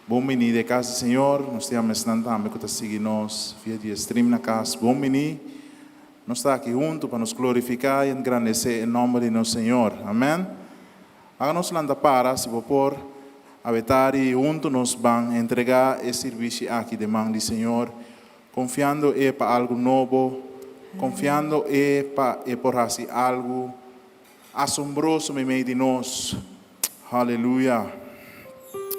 Bom menino de casa, Senhor. Nós estamos também que está seguindo nós via de stream na casa. Bom menino. Nós estamos aqui juntos para nos glorificar e engrandecer em nome de nosso Senhor. Amém. Agora nós landa para, se for a vetar e juntos nós vamos entregar esse serviço aqui de mão do Senhor, confiando para algo novo, confiando para por fazer algo assombroso no meio de nós. Aleluia.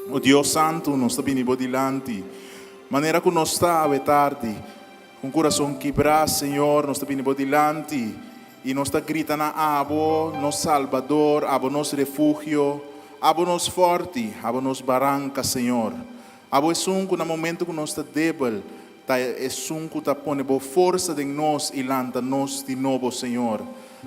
O Deus Santo nos está vindo dilante. Maneira que nós está a tarde, com o coração quebrado, Senhor, nós está vindo dilante. E nós está gritando a Abo, nosso Salvador, Abo, nosso refúgio, Abo, nosso forte, Abo, nosso barranca, Senhor. Abo, é no momento que nós está débil, é que está pondo força em nós e lanta nós de novo, Senhor.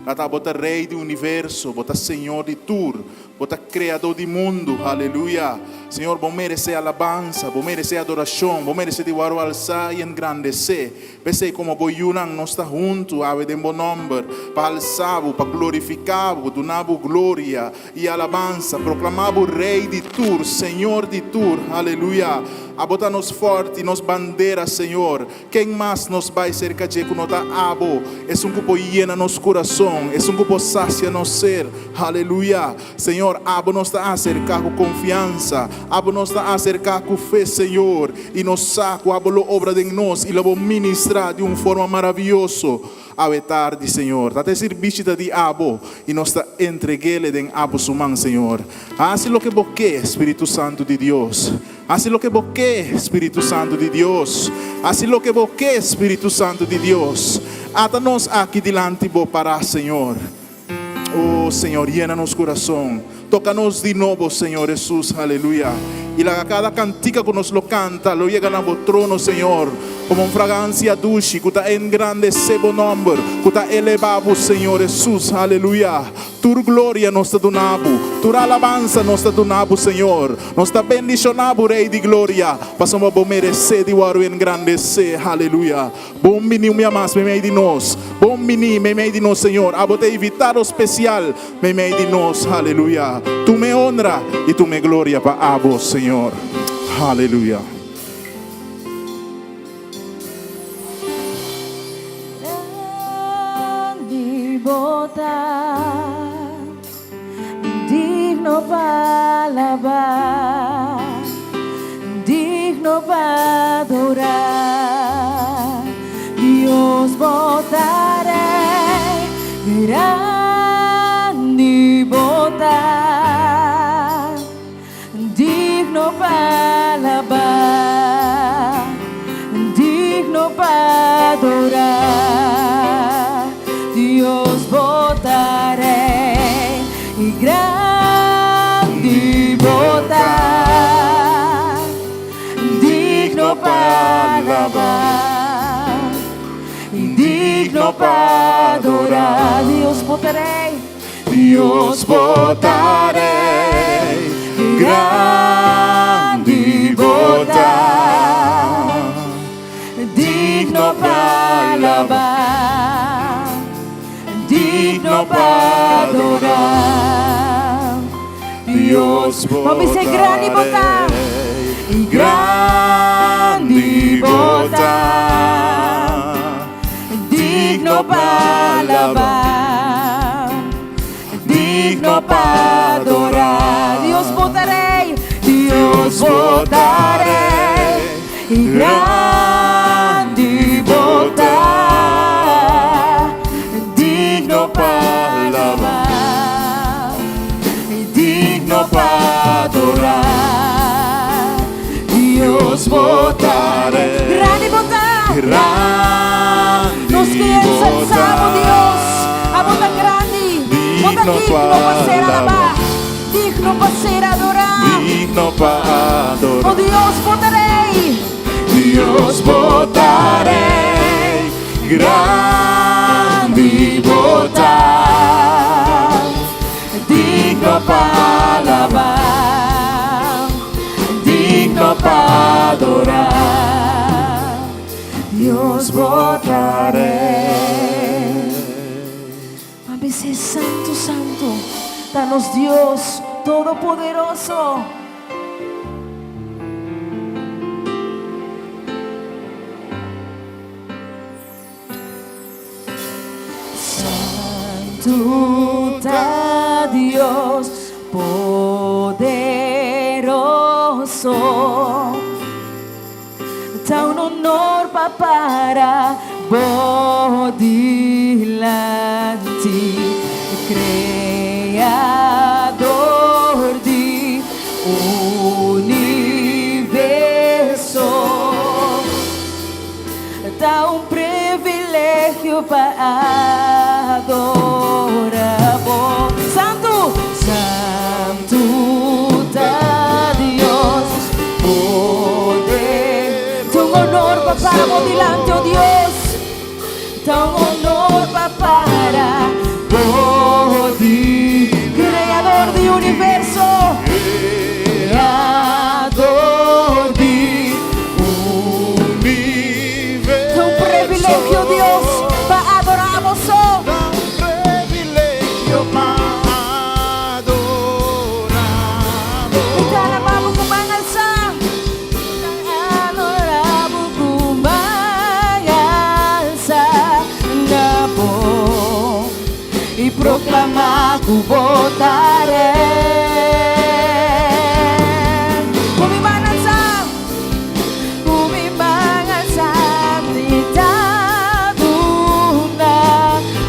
Lata bota Rei do Universo, bota Senhor de tudo, bota Criador do mundo, aleluia. Senhor, bom merece alabança, bom merece adoração, bom merece de guardo alçar e engrandecer. Pensei como boiunan nós está junto, ave de bom nome, para alçar, para glorificar, donar glória e alabança, proclamar o Rei de tudo, Senhor de tudo, aleluia. A botar nos forte, nos bandeira, Senhor. Quem mais nos vai cerca de que nota abo? É um cupo llena nos coração, é um cupo sacia nos ser, aleluia. Senhor, abo nos está a cercar com confiança, abo nos está a cercar com fé, Senhor. E nos saco, abo lo obra de nós e lo vou ministrar de uma forma maravilhosa. A tarde, Senhor. Dá serviço de abo e nós está entreguele em abo sumão, Senhor. Assim lo que boque, Espírito Santo de Deus. Assim lo que boque, Espírito Santo de Deus. Assim lo que boque, Espírito Santo de Deus. Ata nós aqui delante vou parar, Senhor. Oh, Senhor, llena nos coração. Toca-nos de novo, Senhor Jesus, aleluia. E cada cantica que nos lo canta, lo llega na trono, Senhor, como uma fragrância dulce, que está engrandecer o nome, que está elevado, Senhor Jesus, aleluia. Tua glória nos está donando, tua alabança nos está donando, Senhor. Nos está bendicionado, Rei de glória. Passamos a merecer de guardo engrandecer, aleluia. Bom menino, me amas, me meio de nós. Bom menino, me meio de nós, Senhor. A botar invitado especial, me meio de nós, aleluia. Tu me honra e tu me glória para abo, Senhor. Aleluia. Digno para alabar, digno para adorar. Dios votaré, grande votar, digno para alabar, digno para adorar. Dios votaré y grande votar, digno para alabar y digno para adorar. Dios votaré, Dios votaré, grande votar, digno para alabar, digno para adorar. Dios vamos ser grande votar, e grande votar, digno para alabar, digno para adorar. Dios votaré, Dios votaré, e grande votar, digno para alabar, digno para adorar. Dios votaré, grande votar, grande nos que ensalzamos Dios, a votar grande, votar digno para ser alabar, digno para ser adorar, Digno para adorar. oh Dios votaré, Dios votaré, grande votar, digno para alabar, digno para adorar. Dios votaré. Vamos ser santo, santo. Danos Dios Todopoderoso. Tú da Dios poderoso, da un honor para bodilanti, creador di universo, da un privilegio para adorarlo. Santo, santo da Dios, poder, da un honor para delante, oh Dios, da un honor para Bodi, creador de universo, creador de universo, da un privilegio, Dios, para adorarnos. Da un privilegio para adorarlo. Te alabamos con manalsa, te adoramos con manalsa, Nabo, y proclamar tu votaré. Con mi manalsa, te dado una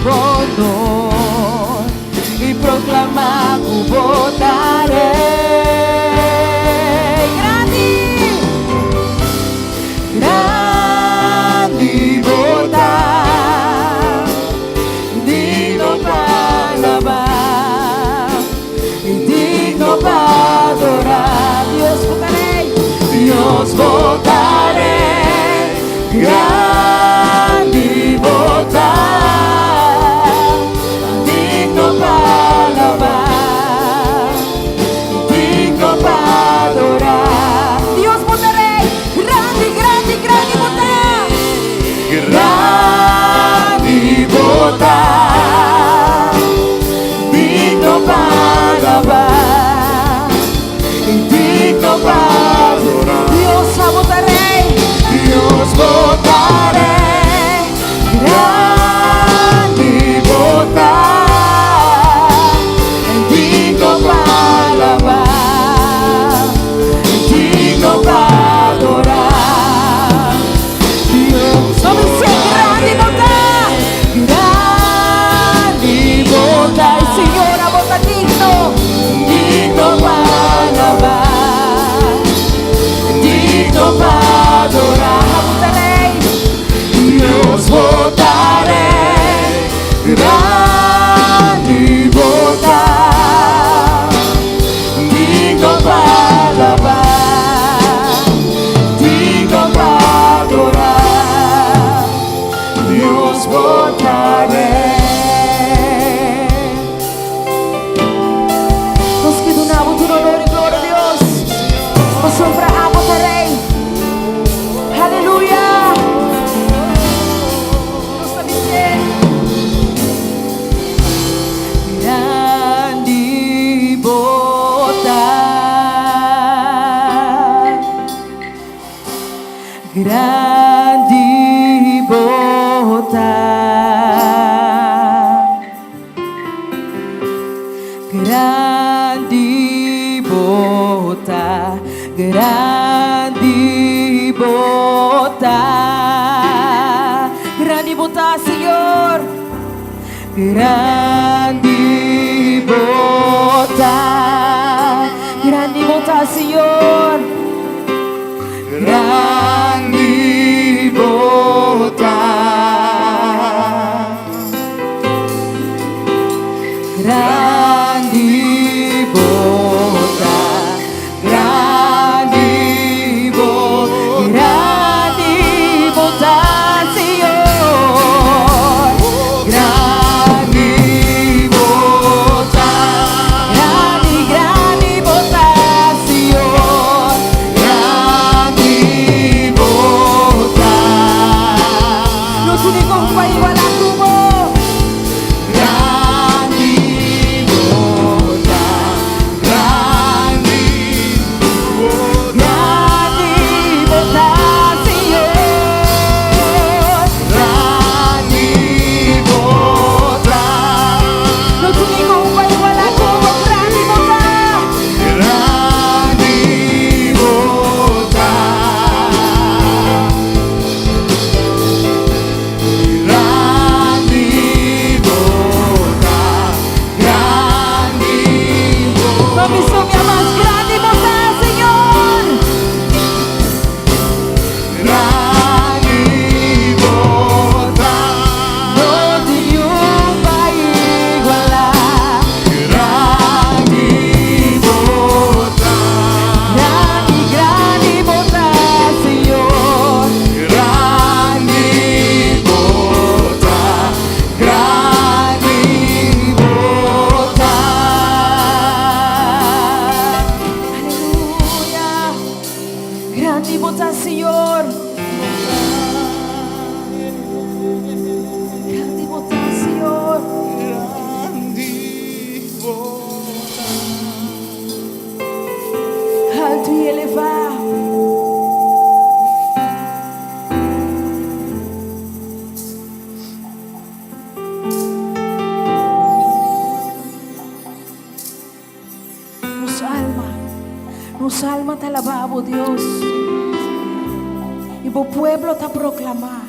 honor, y proclamar tu votaré. Grandi, grandi votar, digno para alabar, y digno para adorar. Dios votaré, grandi votar, digno para alabar, digno para adorar. Dios votaré, grandi, grandi, grandi votar, grandi votar, digno para alabar, digno para adorar. Dios votaré, Dios votaré, grandi votar, digno para alabar, digno para adorar. Dios, no me sé grandi votar, Señora, vota digno, digno para alabar, digno para adorar. Dios votaré, grandi votar, digno para alabar, digno para adorar. Dios votaré. Nos queda un amo, tu honor y gloria, Dios. Nos sombra amo, Rey. Aleluya. Nos dice, grandi votar, grandi votar, grandi votar, grandi votar, grandi votar, Señor, grandi votar, grandi votar, Señor, grandi votar, grandi votar, grandi votar, grandi votar, Señor, grandi votar, grandi, grandi votar, Señor, grandi Grande bontà, Senhor. Grande bontà, Senhor. grandi bontà. Alto e elevado. Nos alma te alabamos, Dios. Y tu pueblo te proclama.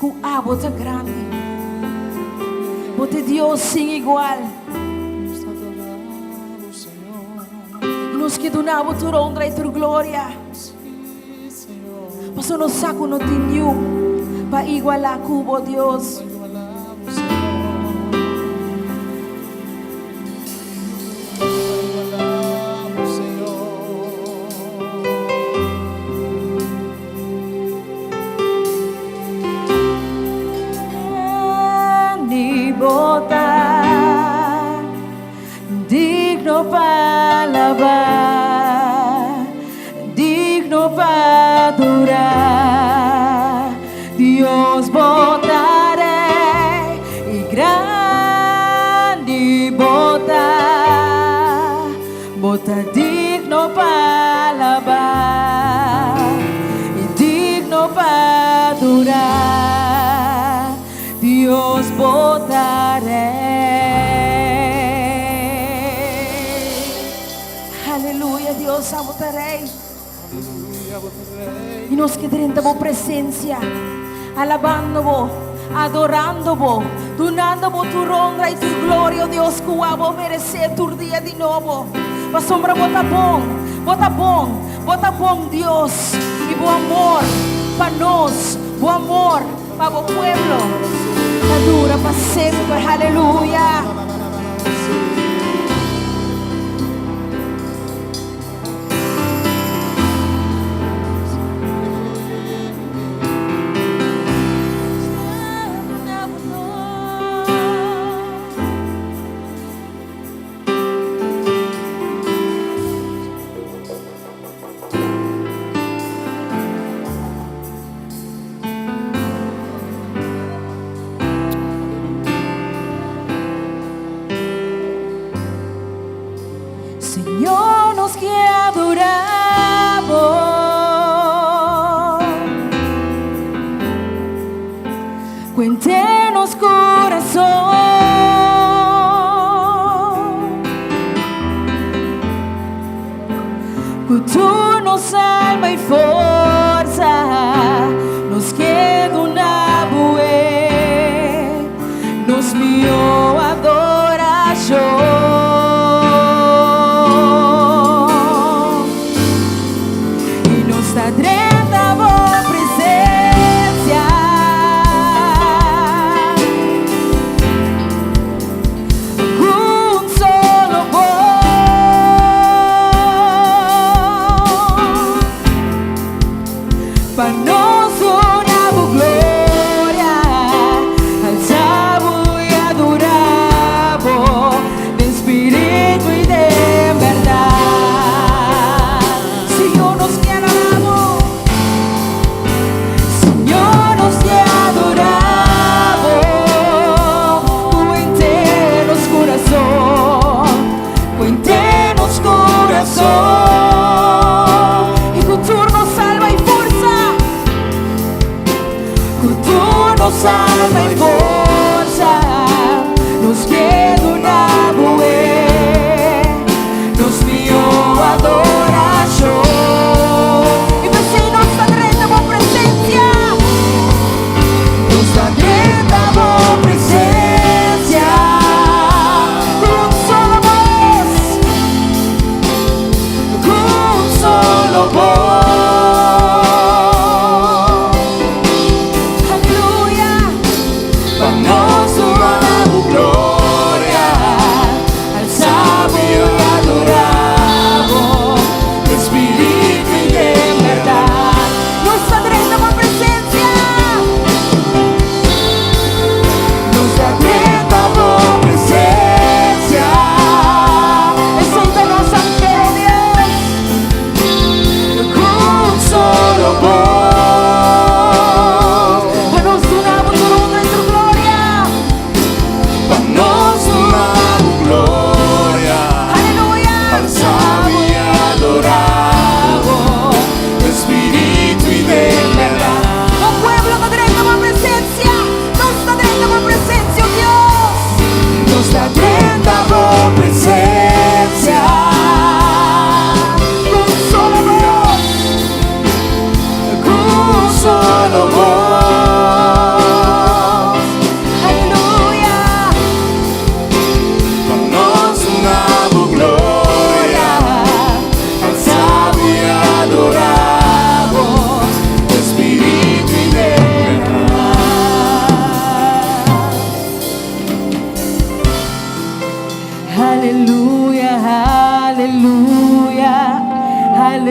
Tu abo te grande. Porque Dios sin igual. Y nos que donamos tu honra y tu gloria. Mas no saco no tenho para igualar cubo, Dios. Digno para alabar, digno para adorar, Dios botaré y grande botar, bota digno para alabar y digno para adorar, Dios botaré. Aleluia, Deus, salvarei. E nós queremos a presença, alabando-vos, adorando-vos, donando-vos tu honra e tu glória, Deus, que o merecer tu dia de novo. A sombra bota bom, Deus, e bom amor para nós, bom amor para o pueblo, que dura para sempre. Aleluia. Senhor, nos que adoramos, cuéntenos corazón, que tú nos alma y fuerza, nos queda una buena, nos mío adoración. Para nós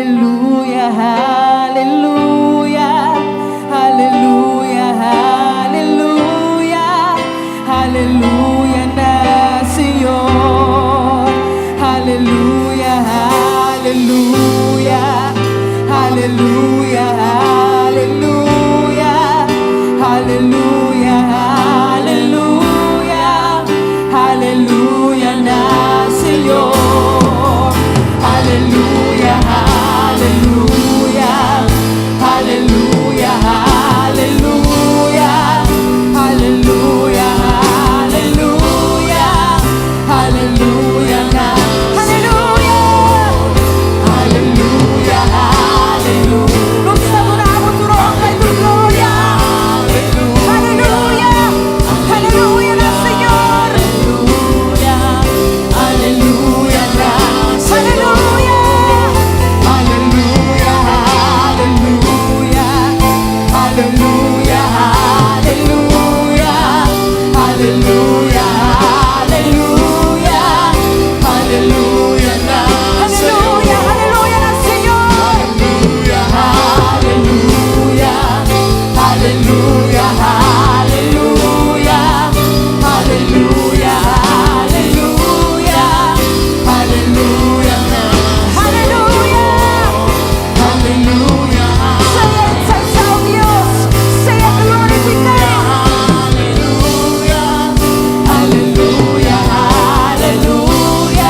Aleluya, aleluya, aleluya, aleluya, aleluya na Señor. Aleluya, aleluya, aleluya, aleluya, aleluya, aleluya, aleluya na Señor. Aleluya, aleluya, aleluya, aleluya, aleluya, aleluya, aleluya na aleluya, aleluya, aleluya. Nos adoramos tu honra y tu gloria. Aleluya, aleluya na Señor. Aleluya, aleluya na aleluya, aleluya, aleluya, aleluya, aleluya, aleluya, aleluya, aleluya na aleluya, aleluya na Señor. Aleluya, aleluya, aleluya, aleluya, aleluya, aleluya, aleluya, aleluya. Sea exaltado Dios, sea glorificado. Aleluya, aleluya,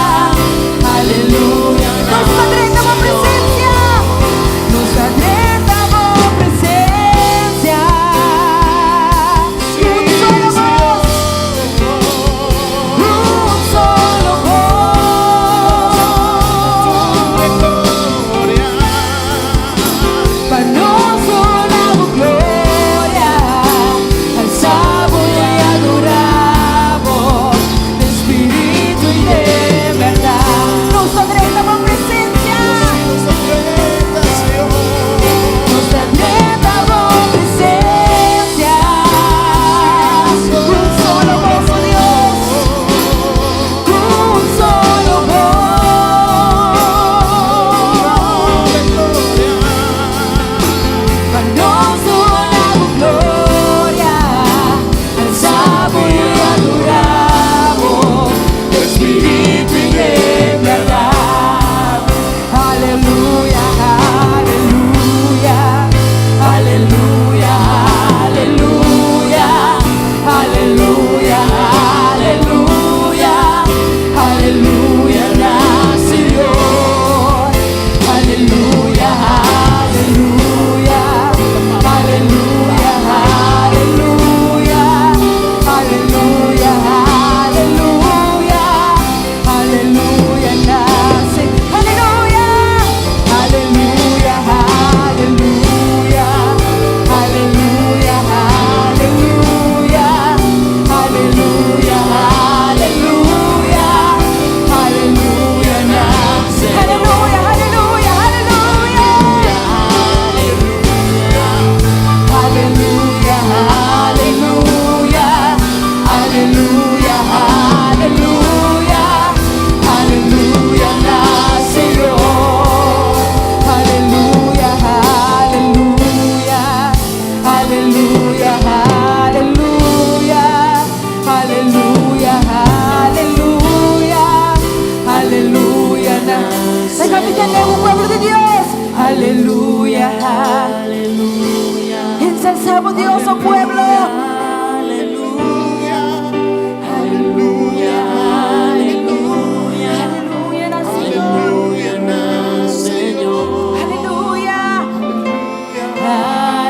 aleluya. Nuestra tremenda presencia, nuestra tremenda presencia. Un solo voz, un solo voz. Panoso damos gloria, alzamos y adoramos de espíritu y de verdad. Nos adoramos presencia, nos adoramos presencia. Un solo voz, oh Dios, un solo voz. Panoso damos gloria, alzamos y adoramos de espíritu y de verdad. Aleluya, aleluya, aleluya, aleluya, aleluya, aleluya, aleluya na Señor. Aleluya, aleluya, aleluya, aleluya, aleluya, aleluya, aleluya nace. Aleluya, aleluya, aleluya, aleluya, aleluya, aleluya, aleluya, aleluya nace. Aleluya, aleluya, aleluya. Aleluya, aleluya, aleluya, aleluya, aleluya na Señor. Aleluya, aleluya, aleluya, aleluya, aleluya, aleluya, aleluya na. Déjame tener un pueblo de Dios. Aleluya, aleluya. Ensalzamos Dios, oh pueblo. Aleluya, aleluya, aleluya, aleluya na Señor. Aleluya,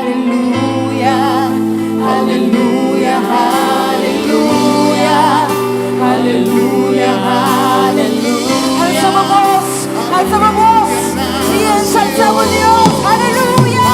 aleluya, aleluya, aleluya, aleluya, aleluya. Alzamos voz, alzamos voz y ensalzamos Dios. Aleluya.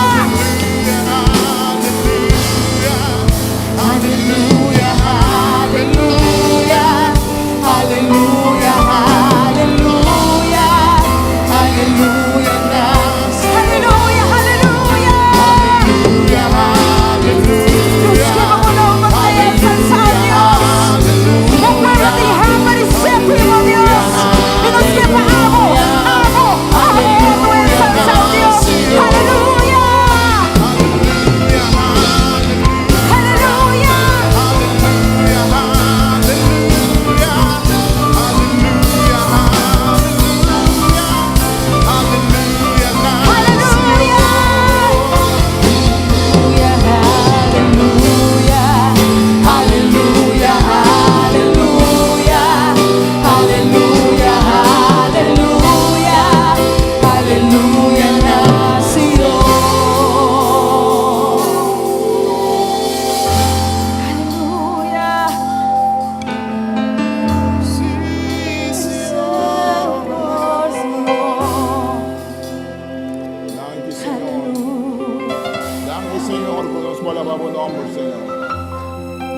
Senhor, conosco para lavar o nome, Senhor.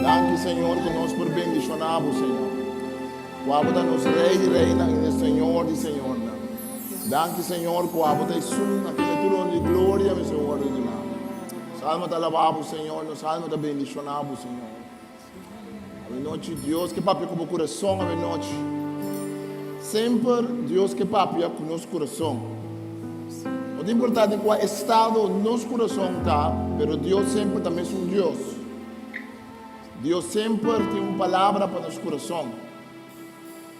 Danke, Senhor, conosco por bendicionar, Senhor. Quabota nos rei e reina e Senhor e Senhor. Danke, Senhor, quabota e sum naquele trono de glória, meu Senhor, de nós. Salma te lavar, Senhor, nos salma te bendicionar, Senhor. A noite, Deus, que papi com o coração, a noite. Sempre, Deus, que papi com o nosso coração. Não é importante em qual estado nosso coração está, mas Deus sempre também é um Deus. Deus sempre tem uma palavra para nosso coração.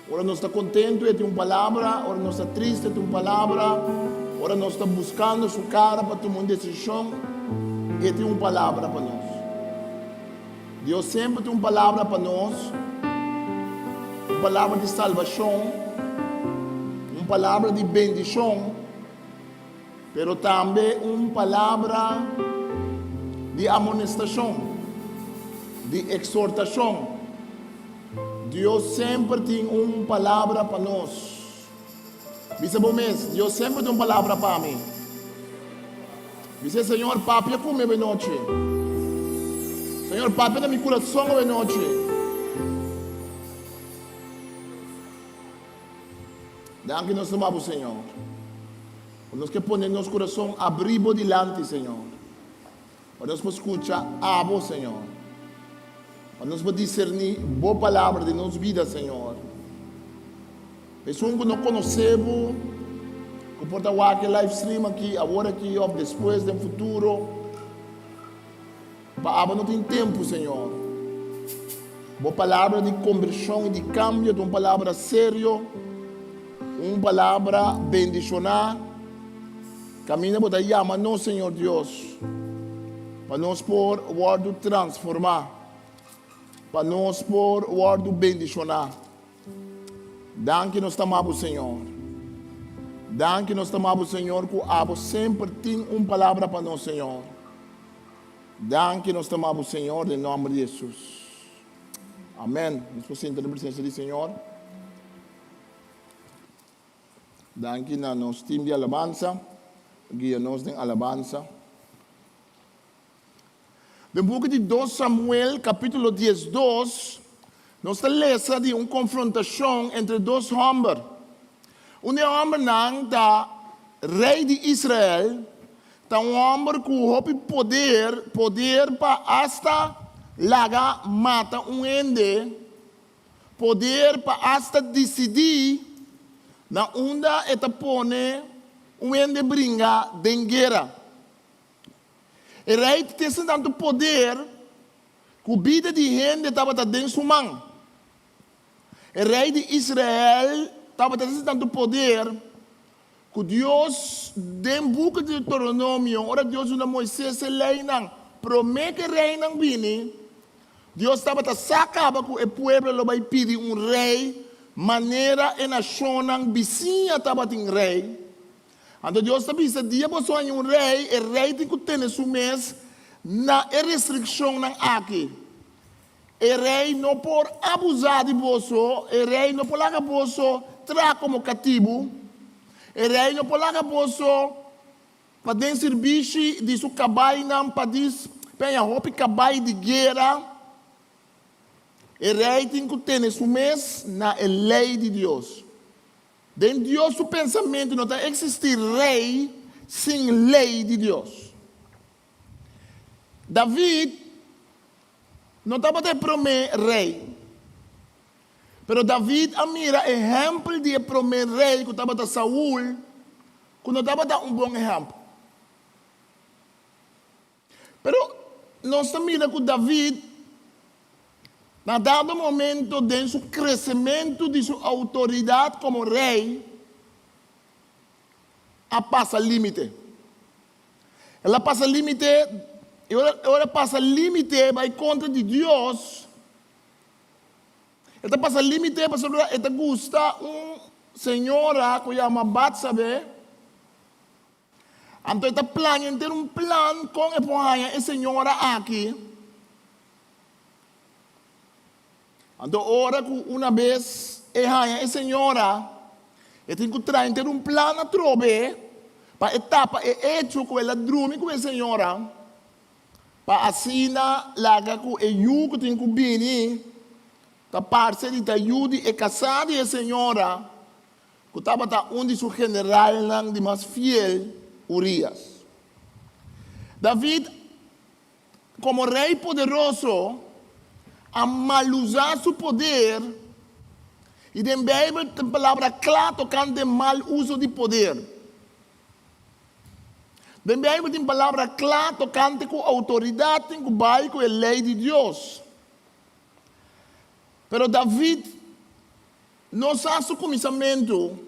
Ora nós está contente e tem uma palavra, ora nós está triste e tem uma palavra, ora nós está buscando sua cara para tomar uma decisão e tem uma palavra para nós. Deus sempre tem uma palavra para nós, uma palavra de salvação, uma palavra de bendição, pero também uma palavra de amonestação, de exortação. Deus sempre tem uma palavra para nós. Dice bom mês, Deus sempre tem uma palavra para mim. Dice, Senhor, papi, come de noite. Senhor, papi, na meu coração de noite. Danke nós amamos, Senhor. Nós que ponemos nosso coração abrigo delante, Senhor. Nós podemos escutar abo, Senhor. Nós podemos discernir boa palavra de nossa vida, Senhor. Pessoas que não conhecemos, que podem ver aquele live stream aqui, agora aqui, ou depois, no futuro. Para não tem tempo, Senhor. Boa palavra de conversão e de cambio, uma palavra séria, uma palavra bendicionar. Caminha para chamar nós, Senhor Deus, para nós por o word transformar, para nós por o word bendicionar. Danke nós amamos, Senhor. Danke nós amamos, Senhor, que o sempre tem uma palavra para nós, Senhor. Danke nós amamos, Senhor, em nome de Jesus. Amém. Nós podemos sentar na presença do Senhor. Danke na nosso time de alabança. Guia-nos em alabança. No book de 2 Samuel, capítulo 12, nós lemos de uma confrontação entre dois homens. Um homem não da rei de Israel, tá um homem que tem poder para hasta laga mata um ende, poder para hasta decidir na onda eta pone um ende bringa dengueira. E rei tem tanto poder que a vida de gente estava dentro de sua mão. O rei de Israel estava tendo tanto poder que Deus, dentro do book de Deuteronômio, ora Deus na Moisés se lei não promete que rei não vini. Deus estava a sacar que o povo vai pedir um rei, maneira e nação não vizinha estava tem rei. Então Deus sabia que dia você é um rei, o rei tem que ter seu mês na restrição não aqui. O rei não pode abusar de você, o rei não pode largar você trazer como cativo, o rei não pode largar você para dar serviço de sua cabana, para pegar roupa cabana de guerra. O rei tem que ter seu mês na lei de Deus. Dentro de Deus, o pensamento não está existir rei sem lei de Deus. David não estava de prometer rei. Mas David mira exemplo de prometer rei que estava de Saul, que não estava de bom exemplo. Mas nós mira que David, na dado momento, de seu crescimento de sua autoridade como rei, ela passa limite. Ela passa limite, ela passa limite vai contra de Deus. Ela passa limite para ela gusta senhora que chama Batsabe. Então ela plano ter plan com a senhora aqui. Então, ora que uma vez, a senhora, tem que trazer um plano a trobe, para etapa, hecho que ela dorme com a senhora, Pa asina laga ku e yuko tin kubini, ta parce di ta yudi e casadi e senhora, ku taba ta undi su general lang di mas fiel, Urias. David, como rei poderoso, a mal usar su poder, e den Bijbel tem palavra clara tocante mal uso de poder. Den Bijbel tem palavra clara tocante com autoridade, com bai, com a lei de Deus. Pero David não sabe o começamento.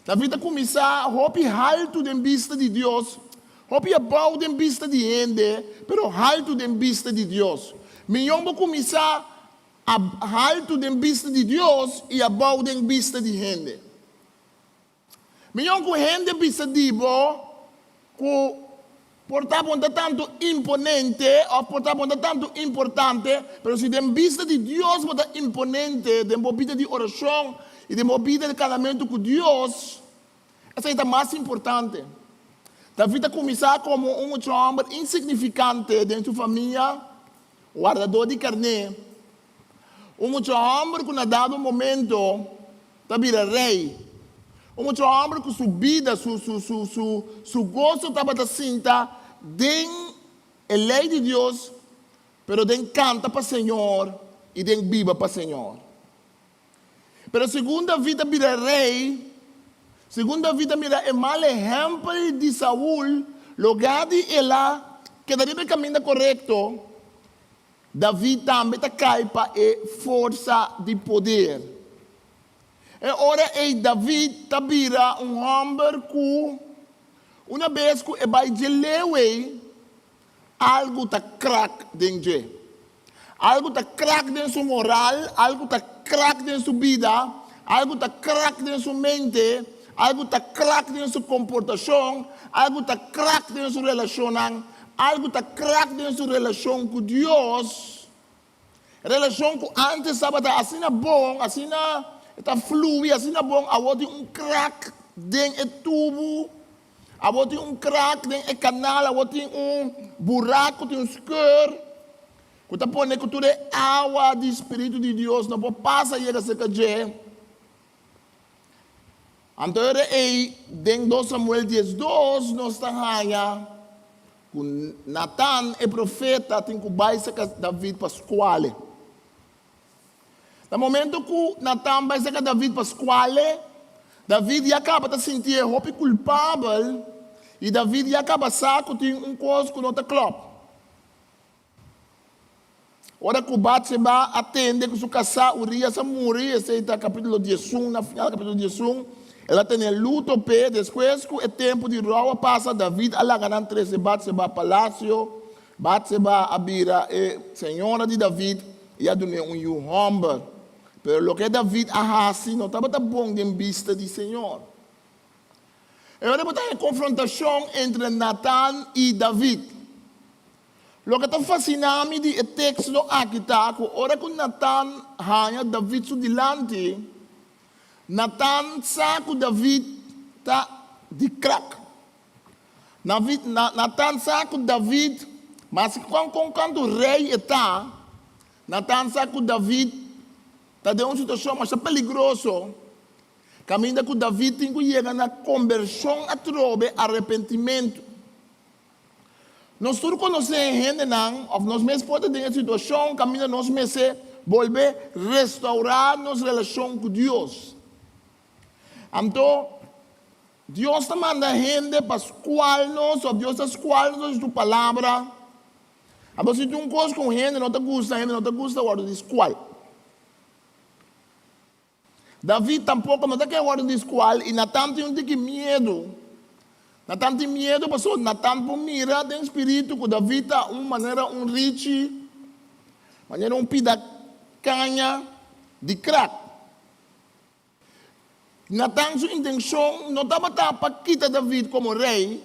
David começar a hopi alto den vista de Deus, hopi abau den vista de gente, pero alto den vista de Deus. Melhor vou começar a alto den vista de Deus e abau den vista de gente. Melhor com gente vista de bo, que portavam tanto imponente, ou portavam tanto importante, mas se dem vista de Deus bota imponente, dem vida de oração e dem vida de casamento com Deus, essa é a mais importante. David começar como um homem insignificante dentro da sua família, guardador de carne, homem que na dado momento está vira rei. Um homem que sua vida, su gozo estava cinta den a lei de Deus, pero den canta para o Senhor e den viva para o Senhor. Pero segunda vida vira rei, segunda vida mira é mal exemplo de Saul, lugar de ela que daria o caminho correto, David também está cai para a força de poder. E ora David tabira homem que uma vez que vai de algo tá crack dentro. Algo tá crack dentro sua moral, algo tá crack dentro sua vida, algo tá crack dentro sua mente, algo tá crack dentro sua comportação, algo tá crack dentro sua relação, algo tá crack dentro sua relação com Deus. Relação que antes estava assim bom, assim está flui, assim bom, agora tem crack dentro do tubo, agora tem crack dentro do canal, agora tem buraco, tem escuro. Quando está pondo que tudo é água do Espírito de Deus, não pode passar e essa cadeia. Então, dentro de Samuel 10:2, nós estamos com Natan, é profeta, tem que baixar David para a escola. No momento que Natan vai sacar David para a escola, David já acaba de sentir roupa culpável e David já acaba de sacar que tem coisa que não está claro. Ora que o Batseba atende que se casar, Urias a morrer, esse é o capítulo 11, na final do capítulo 11, ela tem luto pé, depois que o tempo de rua passa, David alagará 13 Batseba palácio, Batseba abira, senhora de David, e a donar homem. Pero o que David ahasi não estava bom de vista do Senhor. Agora tem a confrontação entre Natan e David. O que está fascinando de texto aqui está, que ora que Natan hanya David su dilante, Natan sabe David está de crack. Natan sabe David, mas quando o rei está, Natan sabe David está de uma situação mais peligrosa. Caminho que David tem que chegar na conversão a trobe arrependimento. Nós todos conhecemos gente, ou nós mesmos podemos ter uma situação, caminho nós mesmos volver restaurar nossa relação com Deus. Então, Deus está mandando gente para escutar-nos, ou Deus está escutar-nos sua palavra. Mas se tu não gosta com gente não te gusta, agora de escutar. David tampouco não tem agora de escutar, e Natan tem medo. Natan tem medo, porque Natan por mira tem espírito que David está uma maneira rich, maneira pida canha de crack. Natan sua intenção não estava para quitar David como rei.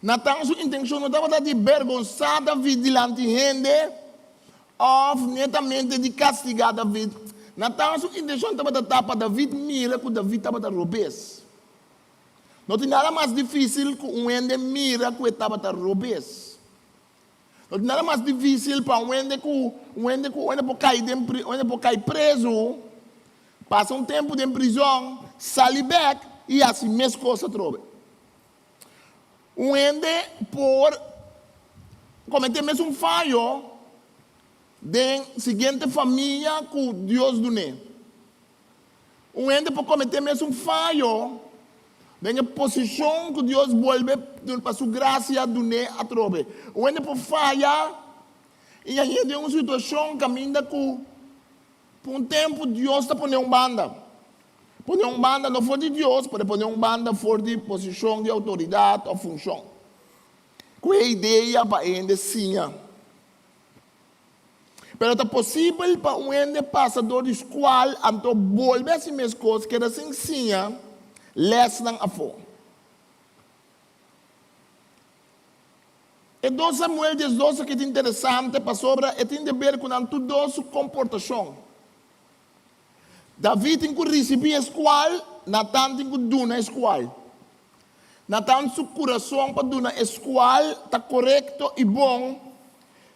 Natan sua intenção não estava de vergonçar David diante de gente, ou netamente de castigar David. Natan sua intenção estava de tapar David mira que David estava de roubes. Não tem nada mais difícil que um ende mira que estava de roubes. Nada mais difícil para onde pode cair preso, passa um tempo de prisão, sai back e assim mesmo coisa trova. Onde por cometer mesmo falho de seguinte família que Deus deu. Onde por cometer mesmo falho de posição que Deus volve para sua graça a trove. Onde por falha e aí de uma situação caminha com por um tempo Deus está pondo banda. Poner banda não for de Deus, pode poner banda for de posição de autoridade ou função. Com a ideia para ainda sim. Pero é possível para um passador de escola então volver a si mesmo coisas que era assim sim, less than a fome. E 2 Samuel 12 que é interessante para sobre é tem a ver com toda a sua comportação. David tem que receber a escola, Natan tem que dar a escola. Natan seu coração para dar a escola está correto e bom.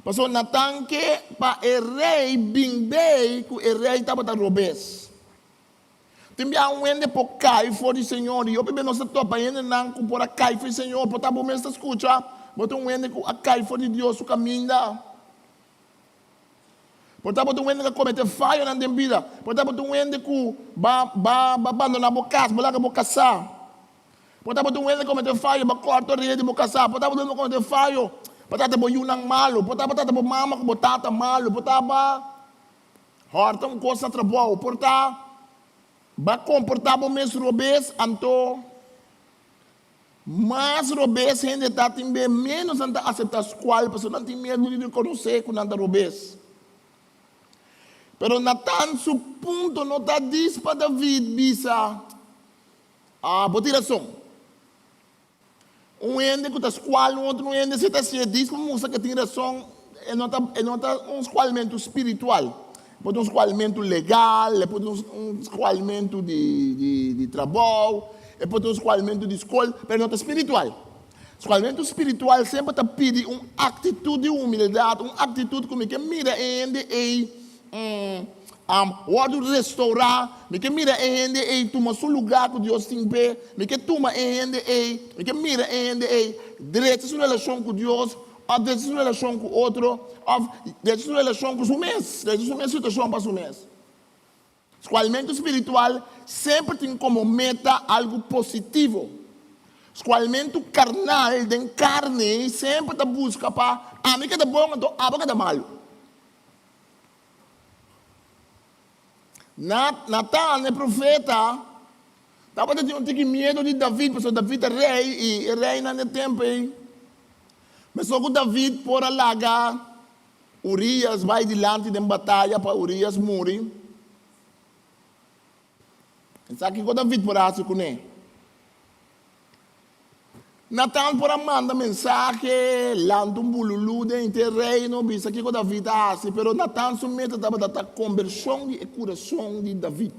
Pastor Natan que para o rei bem bem que o rei estava a robes. Também há ende por cai fora do Senhor e eu bem não se topa ainda não por a cai fora do Senhor, por tá bom mesmo escuta, botou ende com a cai fora de Deus o caminho. Portanto, tu ende que comete falha na vida. Portanto, tu ende que abandonar a casa, balaga a casar. Portanto, tu ende que comete falha, corta a rede de casar. Portanto, tu ende que comete falha, portanto, tu yunang malo. Portanto, tu mama que botata malo. Portanto, horta coisa trabalho. Portanto, ba comportava mesmo robês, então, mas robês ainda está também menos anda aceitar as qual, porque não tem medo de reconhecer que não anda robês. Pero Natan, su ponto não está diz para David, bisa, botiração. Um ende que está escola, outro ende se está se diz como moça que tem razão, não está um escolamento espiritual. Pode um escolamento legal, pode um escolamento de trabalho, pode um escolamento de escola, mas não está espiritual. Escolamento espiritual sempre está pedindo uma atitude de humildade, uma atitude como que mira ende word restaurar, me que mira ende toma seu lugar que Deus tem pé, me que toma ende me que mira ende direito sua relação com Deus, ou direito sua relação com outro, ou direito sua relação com o mês, direito sua situação para o mês. Escolamento espiritual sempre tem como meta algo positivo. Escolamento carnal, de carne, sempre está busca para a mim que é bom, então a que é malo. Natan é profeta, estava tendo medo de David, porque David é rei, e rei não é tempo. Mas só que David, por alaga, Urias vai diante de batalha para Urias morrer. Sabe que David por assim com ele? Natan por manda mensagem, lando bululu dentro do reino, bisa que David assim, pero Natan submete a conversão e coração de David.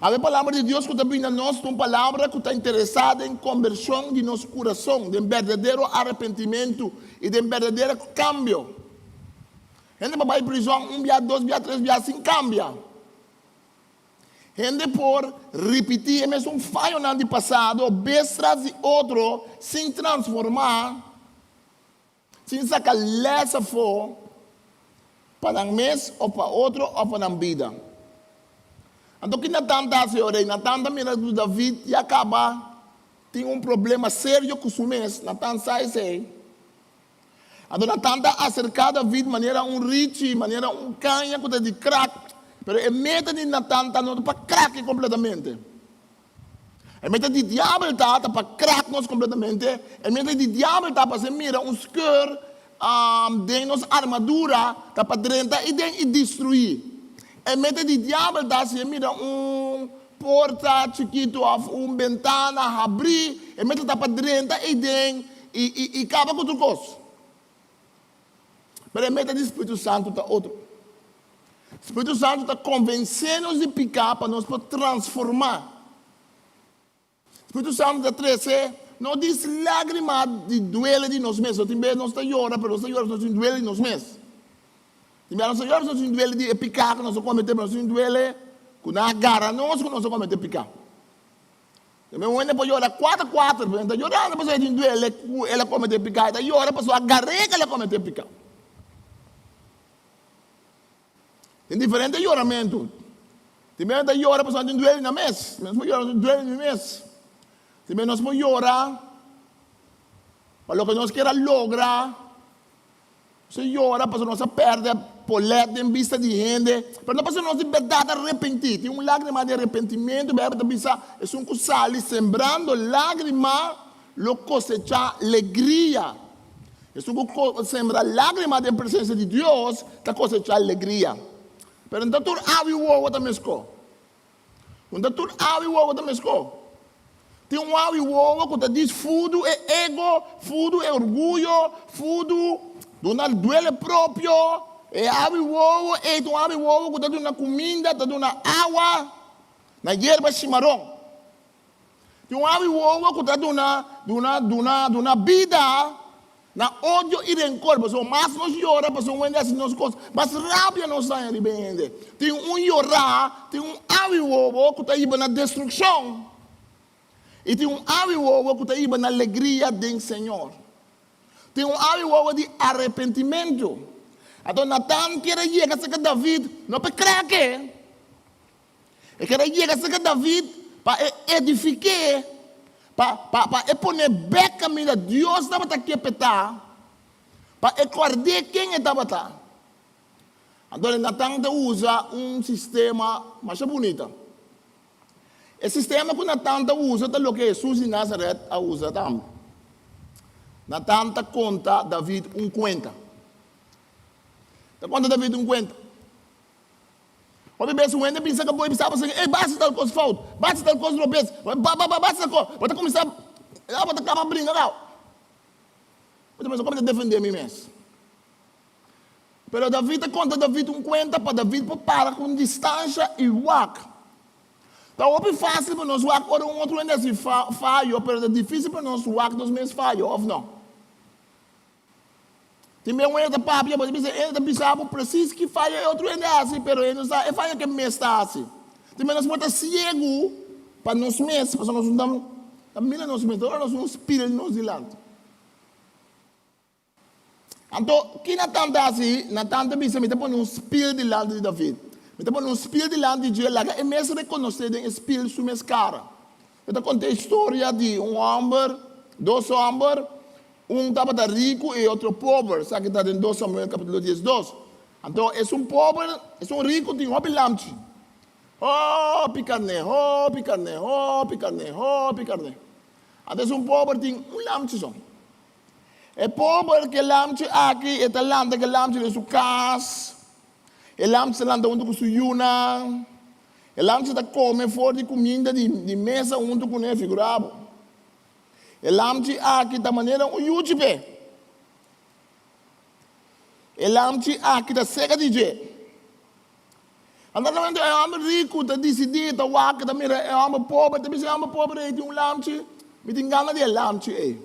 A palavra de Deus que está vindo a nós, uma palavra que está interessada em conversão de nosso coração, de verdadeiro arrependimento e de verdadeiro cambio. Gente vai para prisão, dia, 2 dia, 3 dia, assim cambia. Gente por repetir é mesmo falho no ano passado, bestras e outro, sem transformar, sem sacar lessa for para um mês ou para outro ou para a vida. Então, que Natan está se orei, Natan também do David e acaba, tem problema sério com o mês, Natan sai sei. Então, Natan está acercado a David de maneira rich, maneira canha, que de crack. Pero a meta de Natan está para crack completamente. A meta de diabo está para crack nós completamente. A meta de diabo está para se mira skeur de nossa armadura, está para drentar e destruir. A meta de diabo está se mira porta chiquito, ventana, abrir. A meta está para drentar e acaba com tudo coisa. Pero a meta do Espírito Santo está outro. O Espírito Santo está convencendo-nos de picar para nós transformar. O Espírito Santo está trazendo não diz lágrima de duele de nós mesmos. Também não está chorando, mas não está chorando, não duele de nós mesmos. Também não está chorando, não duele de pecado, não comete, mas não duele com a garra, não comete pecado. Também quando pode chorar 4, mas está chorando, mas não duele, ela comete pecado, está chorando, mas a garra que ela comete pecado. Tem diferente choramento. Também está chorando, mas não duele na mesa, mas não chora, não duele na mesa. Também nós podemos chorar para o que nós queremos lograr. Você chora para nós perder poleta em vista de gente. Para nós de verdade arrepentir. Tem lágrima de arrependimento. É um cosal sembrando lágrima, lo cosecha alegria. É um sembrar lágrima de presença de Deus, está cosecha alegria. Pero então tu abre o ovo também esco. Então tu abre o ovo também esco. Tem abre o ovo que diz fudo é ego, fudo é orgulho, fudo do duele próprio. E abre o ovo, e tu abre o ovo que diz uma comida, diz uma água, na erva chimarrão. Tem abre o ovo que diz uma vida. Na ódio e rancor, mas mais nós chora, mas nós coisas, mas rábia nós está arrependendo. Tem chorar, tem abre o ovo que está indo na destruição. E tem abre o ovo que está indo na alegria do Senhor. Tem abre o ovo de arrependimento. Então Natan quer chegar a David, não para craque. Ele quer chegar a David para edificar. Para poner bem caminho, Deus estava aqui para guardar quem estava aqui. Então, Natan usa sistema mais bonito. O sistema que Natan usa é o que Jesus de Nazaré usa também. Natan conta David conta. Conta David conta. Quando pensa, o pensa que pode pensar, ei, basta tal coisa falta, basta tal coisa não pensa, basta tal coisa, vou começar, vou acabar brincando, não. Vou começar a defender a mim mesmo. Mas David conta David conta para David para com distância e wak. Então, é fácil para nós wak, ou outro ainda se falha, mas é difícil para nós wak, nós mesmos falham, ou não? Também um ainda papo, mas ele pensava preciso que falha outro ainda assim, mas ele não sabe, falha que mesmo está assim. Também nós estamos cegos para nós mesmos, porque nós não estamos, também nós mesmos, agora nós não espírito nós dilante. Então, que na tanta assim, na tanta bisa, me tem um espírito dilante de David. Me tem um espírito dilante de Deus, é mesmo reconhecer o espírito sobre minha cara. Eu contei a história de homem, 2 homens, estava rico e outro pobre, sabe que está em 2 Samuel capítulo 10, 2. Então, é pobre, é rico, tem um lamche. Oh, picarne, oh, picarne, oh, picarne, oh, picarne. Então, pobre tem lamche só. É pobre que lamche aqui, é landa que lamche de sua casa, é lamche landa onde com sua yuna, é lamche da come fora de comida de mesa onde com ele figurado. El amchi aqui da maneira o YouTube. El amchi aqui da cega de je. Andando é homem rico, da decidido, da waka, da mira é homem pobre, da mira é homem pobre, de lamchi, me tem gana de lamchi é.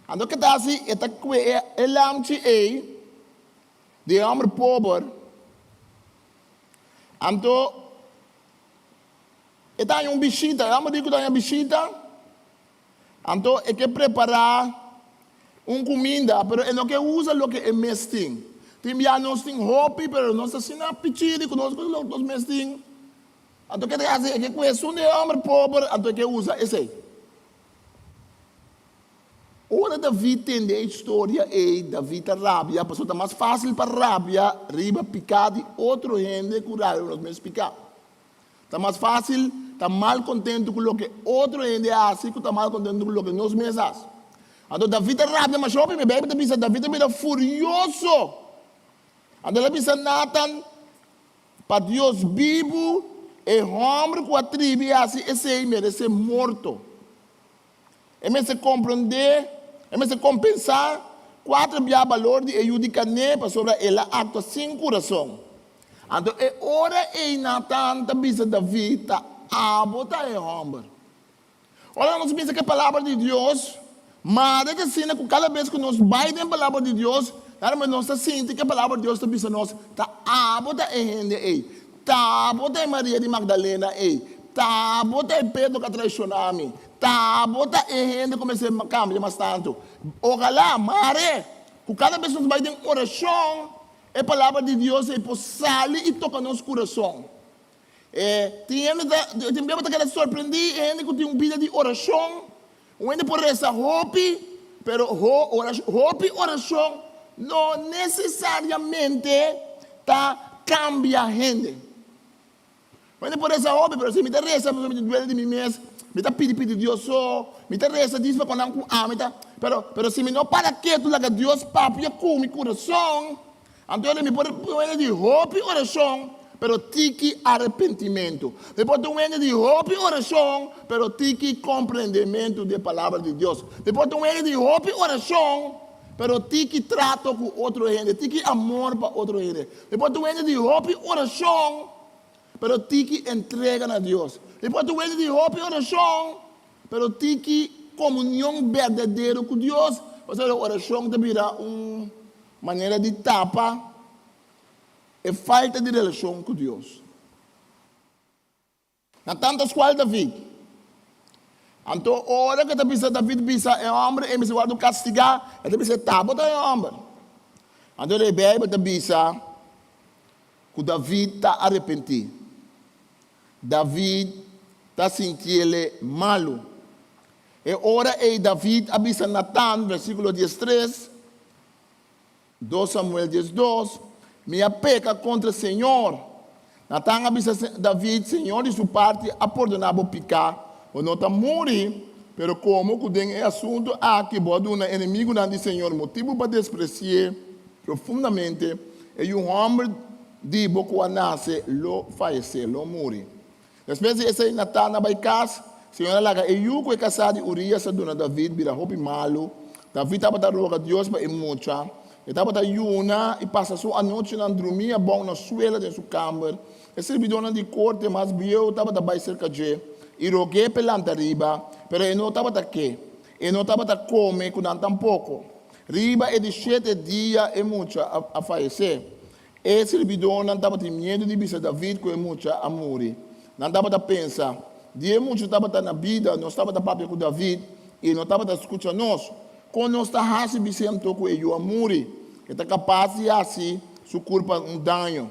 Ando que tá assim, é tá que é lamchi é de homem pobre. Ando e tem bichita, eu digo que tem bichita, então é que preparar comida, mas ele não quer usar o que é mesting. Tem já nós tem hobby, mas nós assim não pedido, nós os mesting. Então que fazer é que conhece homem pobre, então que usa esse. Ora David tem a história é David a rabia, porque é mais fácil para rabia, riba picar de outro gente curar os meus picar. Está mais fácil, está mal contente com o que outro ainda faz, está mal contente com o que nós mesmos fazemos. Então, David é rápido, mas shopping, David é furioso. Então, ele pensa, Nathan, para Deus vivo, é homem com a tribo, esse merece ser morto. Ele merece compreender, ele merece compensar, 4 via valor de ajudicané, para sobre ele acto sem coração. Então, é hora e Natan, bisa David, abota é homem. Ahora nós pensa que a palavra de Deus, mas é que assim, que cada vez que nós baitamos a palavra de Deus, nós sentimos que a palavra de Deus está pensando nós, tá abota e rende ei, tá bota Maria de Magdalena ei, tá bota Pedro que traicionou me, tá bota e rende comecei a cambiar mais tanto. Ojalá, mare, que cada vez que nós baitamos oração, a palavra de Deus é possível e toca nosso coração. Tem que ela surpreender, gente que tem um vida de oração, onde por essa hope, pero hope oração não necessariamente tá cambia a gente. Onde por essa hope, pero se me interessa, me duele de mim mesmo, me tá pedindo Deus só, me interessa disso para quando pero se me não para quieto lá que Deus papo com meu coração, então ele me pode de hope oração. Pero tiki arrependimento. Depois de ano de hope e oração, pero tiki compreendimento da palavra de Deus. Depois de ano de hope e oração, pero tiki trato com outro gente, tiki amor para outro gente. Depois de ano de hope e oração, pero tiki entrega a Deus. Depois de ano de hope e oração, pero tiki comunhão verdadeira com Deus. Ou seja, a oração te vira uma maneira de tapa é falta de relação com Deus. Na tantas qual David. Então, hora que David pensa é homem, ele se guarda castigar, ele pensa tábua é homem. Então, ele bebe a pensa que David está arrependido. David está sentindo malo. E hora é David avisa Natan, versículo 13, 2 Samuel 12, minha peca contra o Senhor. Natan avisa David, Senhor, de sua parte, a perdonar o pecar. O não está morrer, pero como que tem assunto aqui, pode um inimigo do Senhor, motivo para despreciar profundamente, e um homem de boca nasce, lo falece, lo morre. Depois esse Natan vai casa, Senhor, laga, e eu que é casado, Urias, a dona David, vira roupa malo, David estava a rogar a Deus para emucha. Estava a Yuna e passa a noite na dormia bom na suela de sua câmara. E servidora de corte, mas eu estava a baixar cerca de e roguei pelanta riba, pero eu não estava aqui. Eu não estava a comer com tampouco. Riba é de 7 dias e muito a falecer. E servidora não estava de medo de ver David com muito a morrer. Não estava a pensar, de muito estava na vida, não estava a papo com David e não estava a escutar nós. Quando nós estamos a ver com ele a morrer, está capaz de assim, sua culpa um dano.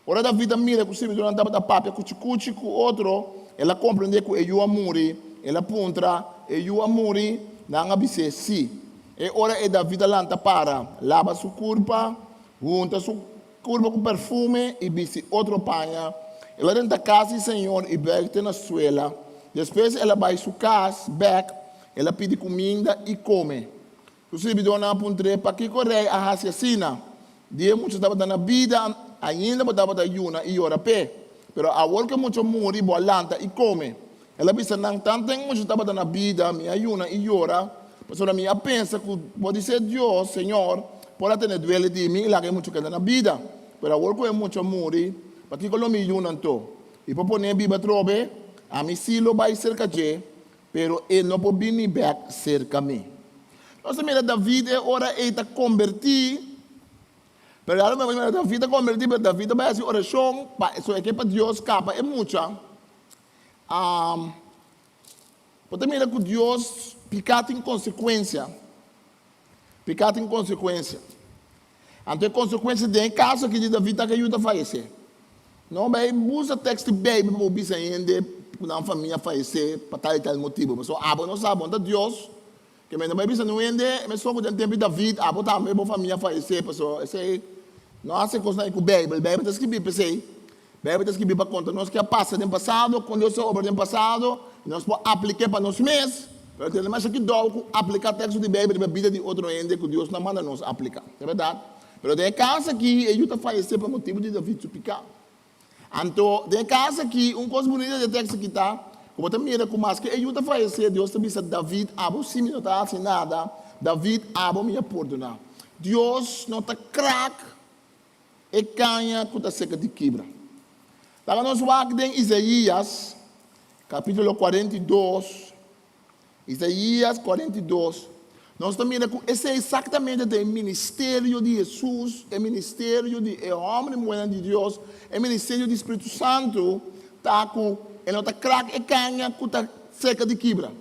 Ora da vida mira que o servidor andava da papia cuti com outro, ela compreende que ele a morrer, ela aponta, ele a morrer, não abisse sim. E ora é da vida lanta para, lava sua culpa, junta sua culpa com perfume e bise outro panha. Ela dentro da casa, Senhor, e bebe na suela. Depois ela vai sua casa, back, ela pede comida e come. O servidor não apontou para que correr a raciocina. Dia muito estava na vida, ainda estava da Yuna e ora pé. Pero a hora que muito morre, boa lanta e come. Ela pensa, não tanto muito estava na vida, minha Yuna e ora. Mas a minha pensa que pode ser Deus, Senhor, pode ter duele de mim, lá que muito que na vida. Pero a hora que muito morre, para que colo mi Yuna então. E para pôr a Bíblia trobe, a mim silo vai cerca de, pero ele não pode vir back cerca de mim. Nós mira David é hora ele está convertido. Pero agora David está convertido, David vai fazer oração, só é que para Deus capa é muito. Porque mira que Deus pecado em consequência. Pecado em consequência. Então a consequência de caso que David está que ajuda a falecer. Não vai buscar texto bem para ouvir ainda, para uma família falecer, para tal e tal motivo. Mas não sabe onde Deus que me não vai pensar no ende, mas só quando tem David, botar minha família falecer, pessoal, esse não há coisa com Bíblia, Bíblia está escrito, pensei, Bíblia está escrito para conta nós que passa no passado, quando Deus obra no passado, nós podemos aplicar para nós mesmos, para ter mais aqui dó, aplicar texto de Bíblia na vida de outro ende que Deus não manda nós aplicar, é verdade? Mas tem caso aqui, ele está falecer por motivo de David se picar. Então, tem caso aqui, coisa bonita de texto que está. Como também era com mais que ele está falecer, Deus também disse David, se não está assim nada, David, me perdonar. Deus não está crack e canha que está seca de quebra. Então nós vamos em Isaías, capítulo 42, Isaías 42. Nós também, esse é exatamente o ministério de Jesus, o ministério de homem e mulher de Deus, o ministério do Espírito Santo, tá com, ele está crack e canha, com a seca de quebra.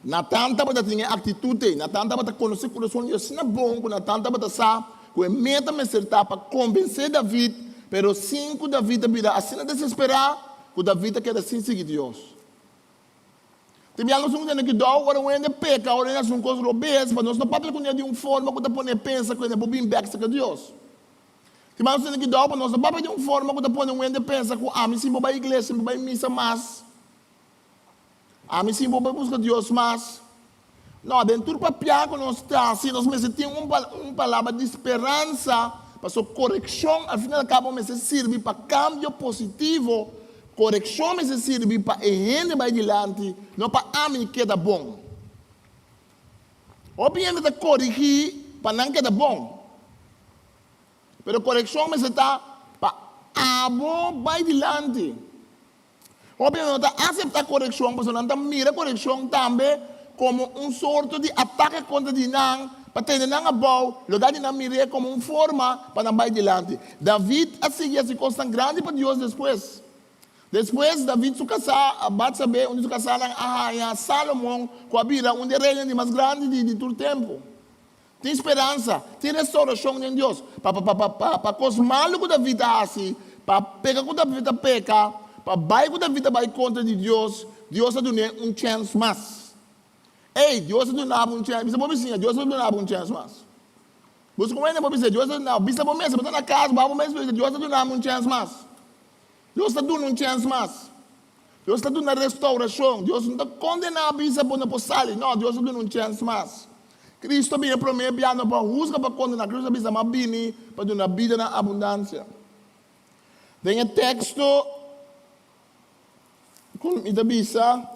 Na tanta para ter atitude, na tanta para conhecer o coração de Deus, não é bom, na tanta para saber, que meta me acertar para convencer David, pero 5 David vida, assim não desesperar, que David quer assim seguir Deus. Tem algo que que dá, ora o ende peca, ora nós não coisa obesa, mas nós não podemos conhecer de uma forma que pode pensa que é para bem back com Deus. Tem algo que dá, mas nós não podemos de uma forma que pode o ende pensa que a mim sim vou para a igreja, vou para a missa mais. A mim sim vou buscar Deus mais. Não, dentro do papel que nós estamos, assim, nós temos uma palavra de esperança, para sua correção, ao final acaba serve para cambio positivo. Correção me serve para errar mais adiante, não para a mim que é bom. Obviamente, corrigir para não que é bom. Mas correção me serve para a bom mais adiante. Obviamente, aceitar correção, mas não mira correção também como sorto de ataque contra de não, para ter não a bom, lugar de não mirar como uma forma para não mais adiante. David a seguir a circunstância grande para Deus depois. Depois, David se casar, a Batsabe, onde se casaram a Salomão, com a Bira, onde reina mais grande de todo o tempo. Tem esperança, tem restauração em Deus. Para cosmar o que David assim, para pegar o que David peca, para baixar o que David vai contra de Deus, Deus dá um chance mais. Ei, Deus dá um chance, você pode dizer, Deus dá um chance mais. Você como é que pode dizer, Deus dá um chance mais, você está na casa, Deus dá um chance mais. Deus está dando um chance mais. Deus está dando uma restauração. Deus não está condenando a bisa para não sair. Não, Deus está dando um chance mais. Cristo também promete para buscar para condenar. Cristo também está bem para dar uma vida na abundância. Tem um texto com a bisa,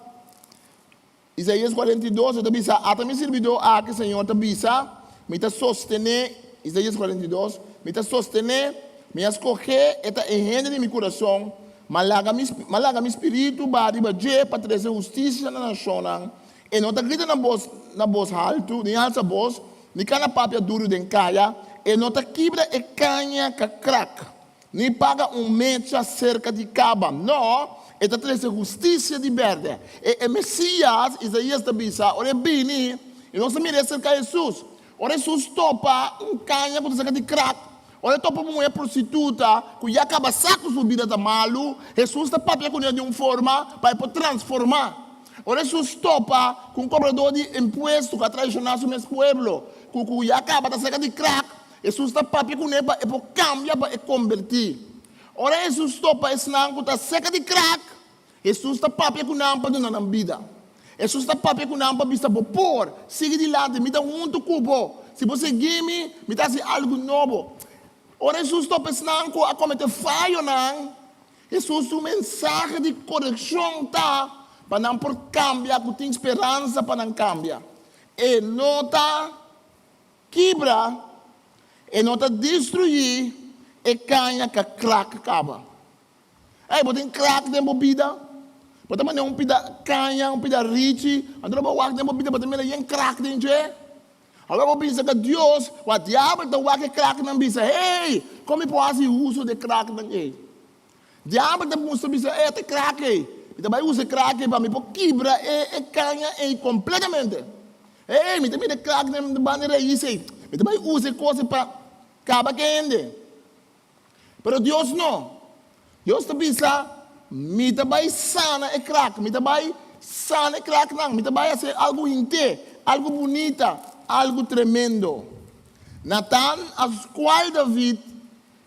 Isaías 42, a bisa, até me servidor a que o Senhor está bisa, me está sostener, Isaías 42, me está sostener, me escolher esta enrenda de meu coração, malaga meu espírito, bari baje, para trazer justiça na nação, e não está gritando na voz alto, nem alta voz, nem cana papia duro de caia, e não está quebra e canha que crack, nem paga mecha cerca de caba, não, está trazendo justiça de verde. E Messias, Isaías da bisa, ora bem, e não se mira cerca de Jesus, ora Jesus topa canha com cerca de crack. Olha, topa uma mulher prostituta, que já acaba saco sua vida da malu, Jesus está papel com ele de uma forma para transformar. Olha, Jesus topa com um cobrador de imposto que traicionar o mesmo povo, que já acaba da cerca de crack, Jesus está papel com ele para cambiar, para convertir. Olha, Jesus topa esse não que está cerca de crack, Jesus está papel com ele para dar vida. Jesus está papel com ele para vista para pôr, siga de lado, me dá muito cubo. Se você guime, me dá algo novo. Ora, Jesus está pensando a cometer falho, não. Jesus, o mensagem de correção está para não por cambiar, que tem esperança para não cambiar. E não está quebra, e não está destruir, e canha que crack acaba. Aí, botem crack dentro da vida, botem um pida canha, um pida rich, andou para o ar dentro da vida, botem um crack dentro. Agora eu penso que Deus, o diabo está que crack na bisa. Ei, como pode uso de crack na ei? Diabo está buscando bisa, ei, tem crack ei. Então vai usar crack para me pôr quebra e canha ei completamente. Ei, me também de crack na maneira isso ei. Me também usa coisa para acabar quente. Pero Deus não. Deus está bisa, me também sana e crack, me também sana e crack não, me também fazer algo inte, algo bonita. Algo tremendo. Natan, a qual David,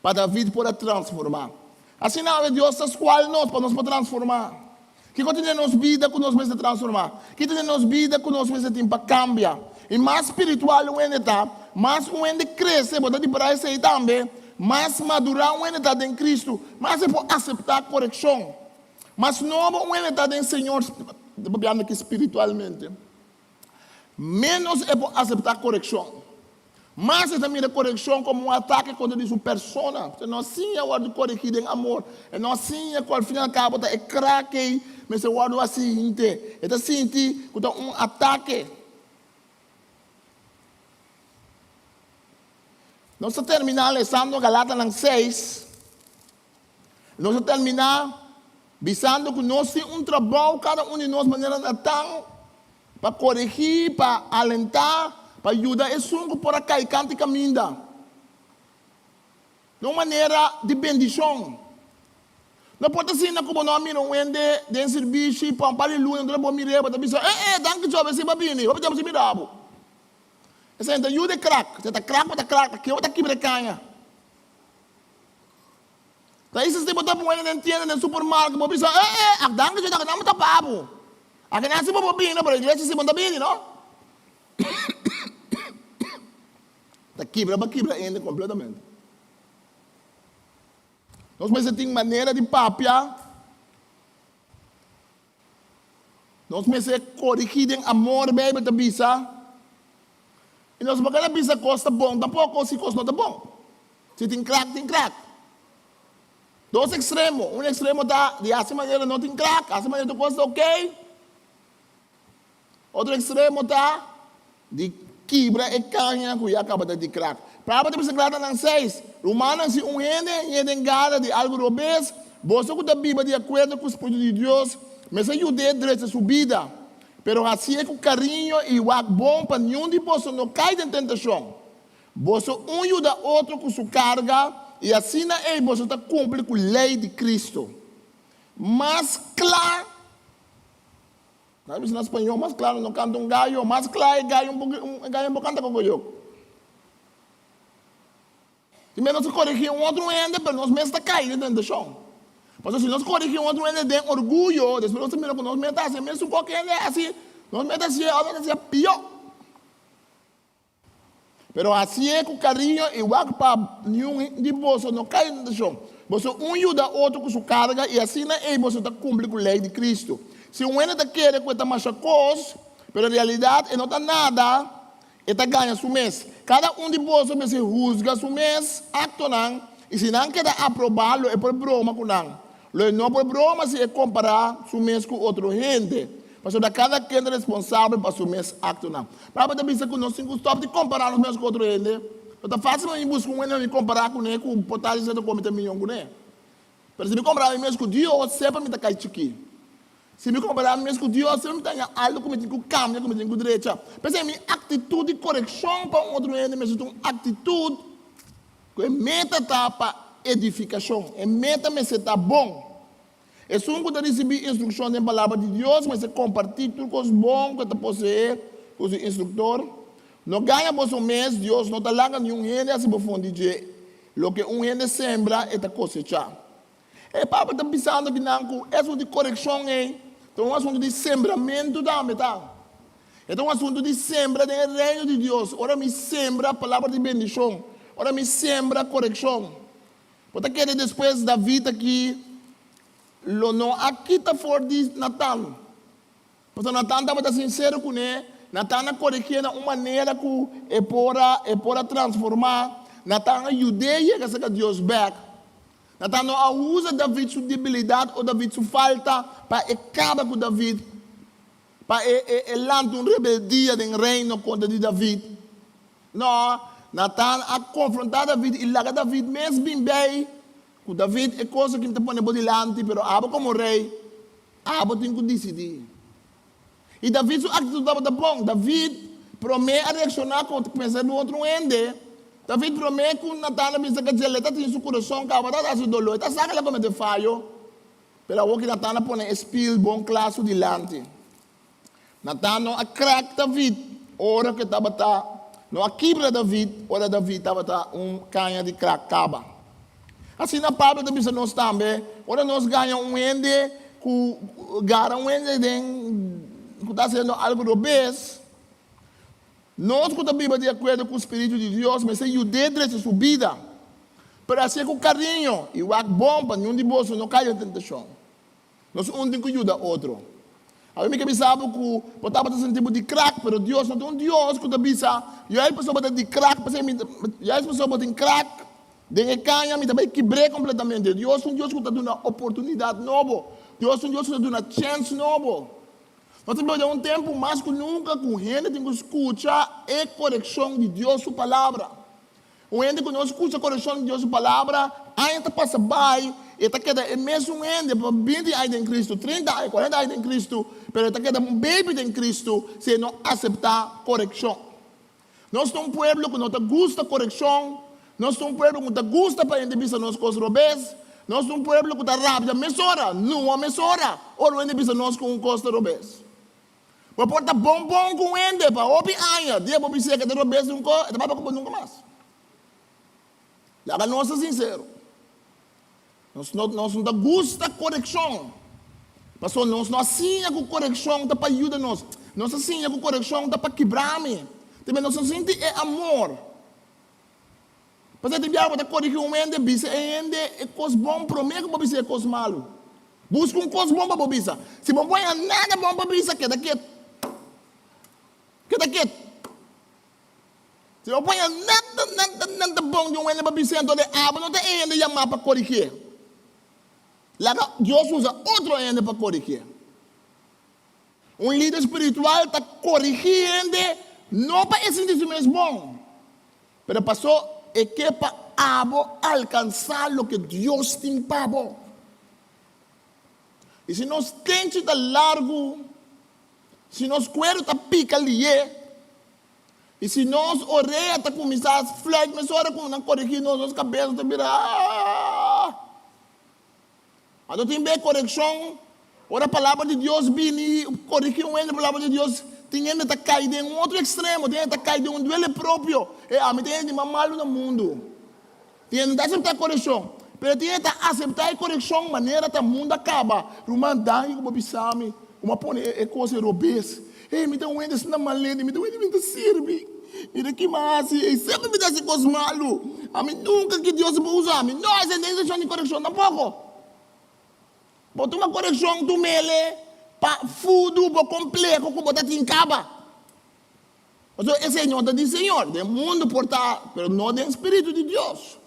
para David poder transformar. Assim não, Deus a qual nós, para nós poder transformar. Que continua nos vida que nós vamos transformar. Que continua nos vida que nós vamos ter para cambiar. E mais espiritual o ende está, mais o ende cresce, pode para isso aí também, mais madurar o ende está em Cristo, mais é para aceitar correção. Mas novo o ende está em Senhor, espiritualmente. Menos é para aceitar correção. Mas esta mira correção como um ataque contra a sua persona. Não assim é o de corrigir em amor. Não assim é que ao final acaba é craque, mas é o assim, é assim que um ataque. Nós vamos terminar lendo Galatas 6. Nós vamos terminar visando que nós temos um trabalho, cada um de nós, de maneira natal, para corrigir, para alentar, para ajudar esse sungo por a cair, canta e caminha. De uma maneira de bendição. Não pode ser como nós miramos de serviço, para um palilho, não vou mirar, para dizer, danke job, esse babini, vou pedir para mirabo. Essa gente ajuda crack, você está crack, que eu estou aqui brecanha. Daí se você botar para ele na tienda, no supermercado, vou pensar, danke job, não está papo. Aqui não é assim para babini, para a igreja se monta bem, não? Está quebra ainda completamente. Nós mas tem maneira de papia. Nós mas corrigir em amor, baby, da bisa. E nós bagala bisa costa bom, tampouco se costa não tá bom. Se tem crack, tem crack. Dois extremos. Um extremo está de essa maneira não tem crack, essa maneira tu costa ok. Outro extremo está de quebra e canha que acaba de crack. Para você Galatas não 6, Romanos se gente engana de algo obês, você que a Bíblia de acordo com o Espírito de Deus, mas ajuda direito a sua vida. Pero assim é com carinho e o bom para nenhum de você não cai em tentação. Você ajuda outro com sua carga e assim você está cumprindo com a lei de Cristo. Mas claro, não espanhol, mas claro, não canta gallo, mas claro, gallo um canta com eu. Se menos corrigir outro ende, mas nós mesmos está caindo dentro do chão. Porque se nós corrigir outro ende de orgulho, depois nós mesmos que nós metas assim, mesmo qualquer ende assim, nós metas assim, pior. Pero assim é com carinho e o para nenhum de você não cai dentro do chão. Você ajuda outro com sua carga e assim você está cumprindo com a lei de Cristo. Se um ende quer que está mais coisa, mas na realidade não está nada, ele ganha seu mês. Cada um de vocês se juzga seu mês, acto não, e se não quer aprovar, é por broma com não. Não por broma se é comparar seu mês com outro gente. Mas cada quem é responsável para seu mês, acto não. Para você pensar que nós temos stop de comparar os meus com outro gente. Então fácil em buscar um ende e comparar com ele, com o potagem de 40 milhões com ele. Mas se me comparar o mês com Deus, sempre me está caindo aqui. Se me comparar mesmo com Deus, eu não tenho algo como tem que caminhar, como tem que direita. Mas é minha atitude de correção para um outro ende, mas é uma atitude que é meta para edificação. É meta, mas está bom. É só um que receber instrução da palavra de Deus, mas é compartilhar tudo com os bons que está possuir, com o instrutor. Não ganha por um mês, Deus não está largando nenhum ende, assim por fundo de o que um ende sembra, é está cosechar. E Papa está pensando que não é um de correção, então é um assunto de sembramento da metade. Então é um assunto de sembra do reino de Deus. Ora me sembra a palavra de bendição. Ora me sembra a correção. Porque que depois da vida aqui, não aqui está fora de Natan. Porque Natan estava sincero com ele. Natan corrigiu de uma maneira que é para transformar. Natan ajudeia que Deus back. Natan não usa David sua debilidade ou David sua falta para acabar com David. Para lançar uma rebeldia no reino contra David. Não, Natan a confrontar David e larga David mesmo bem. Que David é coisa que não está pondo delante, mas aba como rei, aba tem que decidir. E David sua atitude estava bom. David promete reaccionar quando pensa no outro ende. David promete que Natan pensa que ele está tendo seu coração, que vai dar seu dolor. Está sabe que ele falho. Pero o que Natan põe espírito bom classe delante. Natan não crack David, hora que estava não quebra David, hora David estava canha de crack caba. Assim na Pablo também nós também, hora nós ganhamos ende, que gara ende que está sendo algo obês. Nós que a Bíblia de acordo com o Espírito de Deus, mas se ajuda a sua vida. Para assim com carinho, e o bom para nenhum de vocês não caia em tentação. Nós um tem que ajudar outro. A mí me sabe que botava um tipo de crack, pero Deus não é Deus que bisa. Eu a pessoa bota de crack, eu a pessoa bota em crack, de canha, me também quebrei completamente. Deus é um Deus que está dando uma oportunidade nova. Deus é um Deus que está dando uma chance nova. Nós temos um tempo mais que nunca com gente tem que escutar a correção de Deus, sua palavra. O gente que não escuta a correção de Deus, sua palavra, ainda passa bem. Está queda é mesmo ende para 20 anos em Cristo, 30 anos, 40 anos em Cristo, mas está queda um baby em Cristo se não aceitar correção. Nós somos um povo que não gosta de correção, nós somos um povo que não gosta para entender as coisas robês, nós somos um povo que está rápido, mesora, não a mesora, ou não entender nós com coisas robês. Mas pode estar bom com ende para ouvir anos, dia para dizer que está robês nunca, está para nunca mais. Lá nós somos sinceros. Nós não gostamos de correção. Pastor, nós não assim com correção para ajudar nós. Nós assim com correção para quebrar-me. Também nós sentimos amor. Pastor, tem algo para corrigir um ende, bisa é coisa bom para mim, que bisa é coisa malo. Busca uma coisa bom para bisa. Se não põe nada bom para bisa, que daqui. Se não põe nada bom de um ende para bisa, então não tem ende chamar para corrigir. Lá Deus usa outro ende para corrigir. Um líder espiritual está corrigindo, não para esse mesmo bom, mas passou é que para alcançar o que Deus tem para você. E se nós temos está largo, se nós cuero está pica ali, e se nós orelha está começar a flex, mas ora com não corrigir nós cabeças está virar. Quando tem bem correção, ora a palavra de Deus vem corrigir a palavra de Deus, tem gente que cai em um outro extremo, tem gente que cai em um duelo próprio. Tem gente malo no mundo. Tem gente que aceitar correção, mas tem gente que aceitar a correção de maneira que o mundo acaba. Rumandai, como bisame, como põe coisa robês. Me dá um ende na maleta, me dá um ende me serve. Me dá que mais, sempre me dá essa coisa malo. A mim nunca que Deus vai usar, não é essa de correção tampouco. Bota uma correção do mele para fudo para complexo que botar em caba. O Senhor está dizendo, Senhor, do mundo portar, mas não do Espírito de Deus.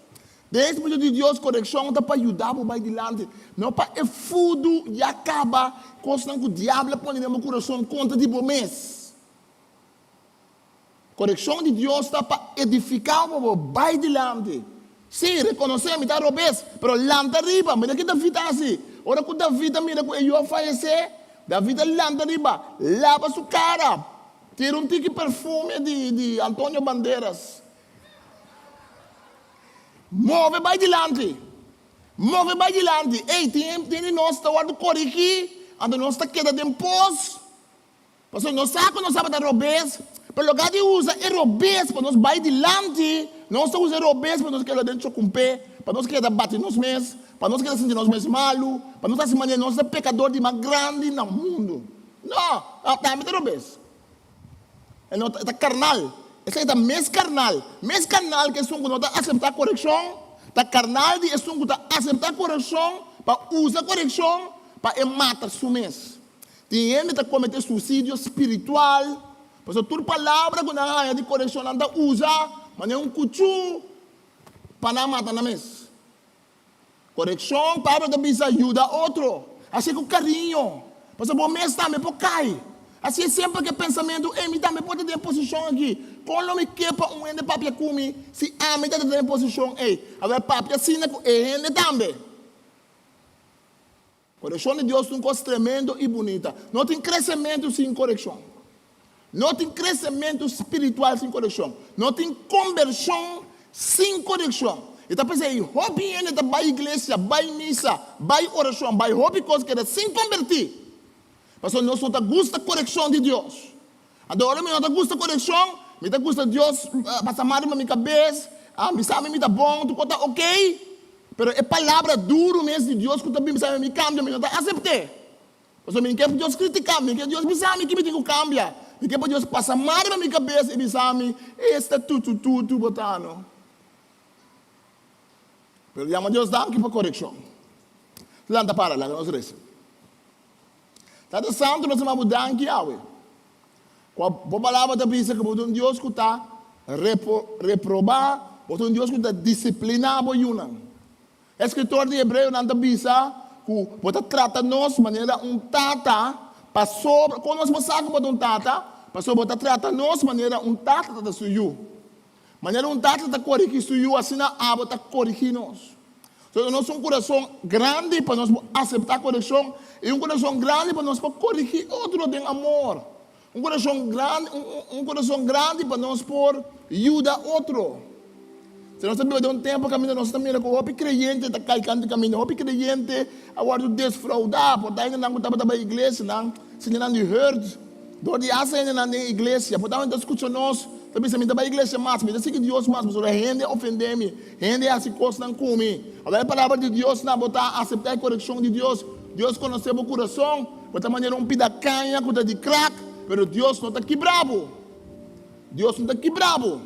Do Espírito de Deus, correção está para ajudar para adiante. Não para fudo e acaba, coisa que o diabo põe no meu coração contra de mês. Correção de Deus está para edificar para adiante. Sim, reconhecer, me dá robês, mas lá arriba, me dá que David assim. Ora que David mira que ele vai falecer, David landa riba, lava sua cara, tira um tique perfume de Antônio Bandeiras. Move vai adiante. Ei, tem nós está guardando corrigir, ando nós está queda de pós. Porque nós sabemos dar robês, pero lugar de usa é robês para nós vai adiante, nós está usando robês para nós queda dentro com pé, para nós queda bater nos meses. Para nós que sentir nós mais malos, para nós se manter nós pecador de mais grande no mundo. Não, está me robês. É carnal. Esse é mais carnal que é que não está aceitar correção, está carnal de é que está aceitar correção, para usar correção, para matar seu mês. Tem gente que está cometendo suicídio espiritual, porque toda palavra que não é de correção não usa, mas é um cuchu para não matar no mês. Correção para que ajuda outro. Assim com carinho. Porque o mês também pode cair. Assim sempre que pensamento, me também pode ter posição aqui. Quando me quepa um ende papia comigo, se a me tem em posição, agora papia assina com ende também. Correção de Deus é uma coisa tremenda e bonita. Não tem crescimento sem correção. Não tem crescimento espiritual sem correção. Não tem conversão sem correção. Então pensei, hobby ainda da vai igreja, vai missa, vai oração, vai hobby coisa que era sem convertir. Mas nós não gosta da correção de Deus. Agora eu não gosta da correção, me dá gosta de Deus, passa mal na minha cabeça, me sabe me dá bom, tu conta ok, mas é palavra dura mesmo de Deus que também me sabe me cambia, me não aceitei. Mas eu me quer Deus criticar, me quer Deus me sabe que me tem que cambiar, me quer Deus passa mal na minha cabeça e me sabe, está tudo botando. Pero llama a Deus dá aqui para correção. Landa para lá, nós recebemos. Tata santo nós vamos danki awe. Kwa bobalaba da bisa que botou Deus que tá reprobar, botou Deus que tá disciplinar bo yunang. Escritor de Hebreu não da bisa que bota trata nós maneira tata passou quando nós passamos botou tata passou bota trata nós maneira tata da suyu. Maneira tata da corrigir suyu assim na bota corrigir nós. Então, nós somos um coração grande para nós aceitar a correção e um coração grande para nós corrigir outro de amor. Um coração grande para nós por ajudar outro. Se nós também um tempo caminhando, nós também com o crente da caicante caminho, o crente agora desfraudar, por daí não estava na igreja, não, se não de hurt, do de asa ainda na igreja, por daí discussão nós, também se me dá igreja mais, me dá que Deus mais, mas o rende ofender-me, rende assim coisa não come. Agora a palavra de Deus não botar aceitar a correção de Deus, Deus conhece o coração, botar maneira pida canha, coisa de crack, mas Deus não está aqui bravo. Deus não está aqui bravo.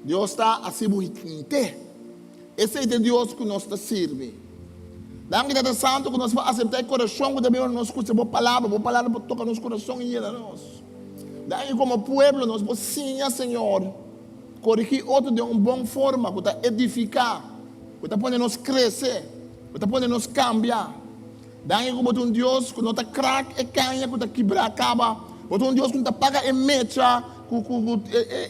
Deus está assim bonito. Esse é Deus que nós serve. Daí que está santo que nós vamos aceitar o coração que também nós escutamos a palavra toca nosso coração e ele nós. Daí como povo nós vamos sim, Senhor, corrigir outro de uma boa forma, que está edificar, que está podendo nos crescer, que está podendo nos cambiar. Daí como um Deus que não está crack e canha, que está quebrar acaba, um Deus que não está paga e mecha,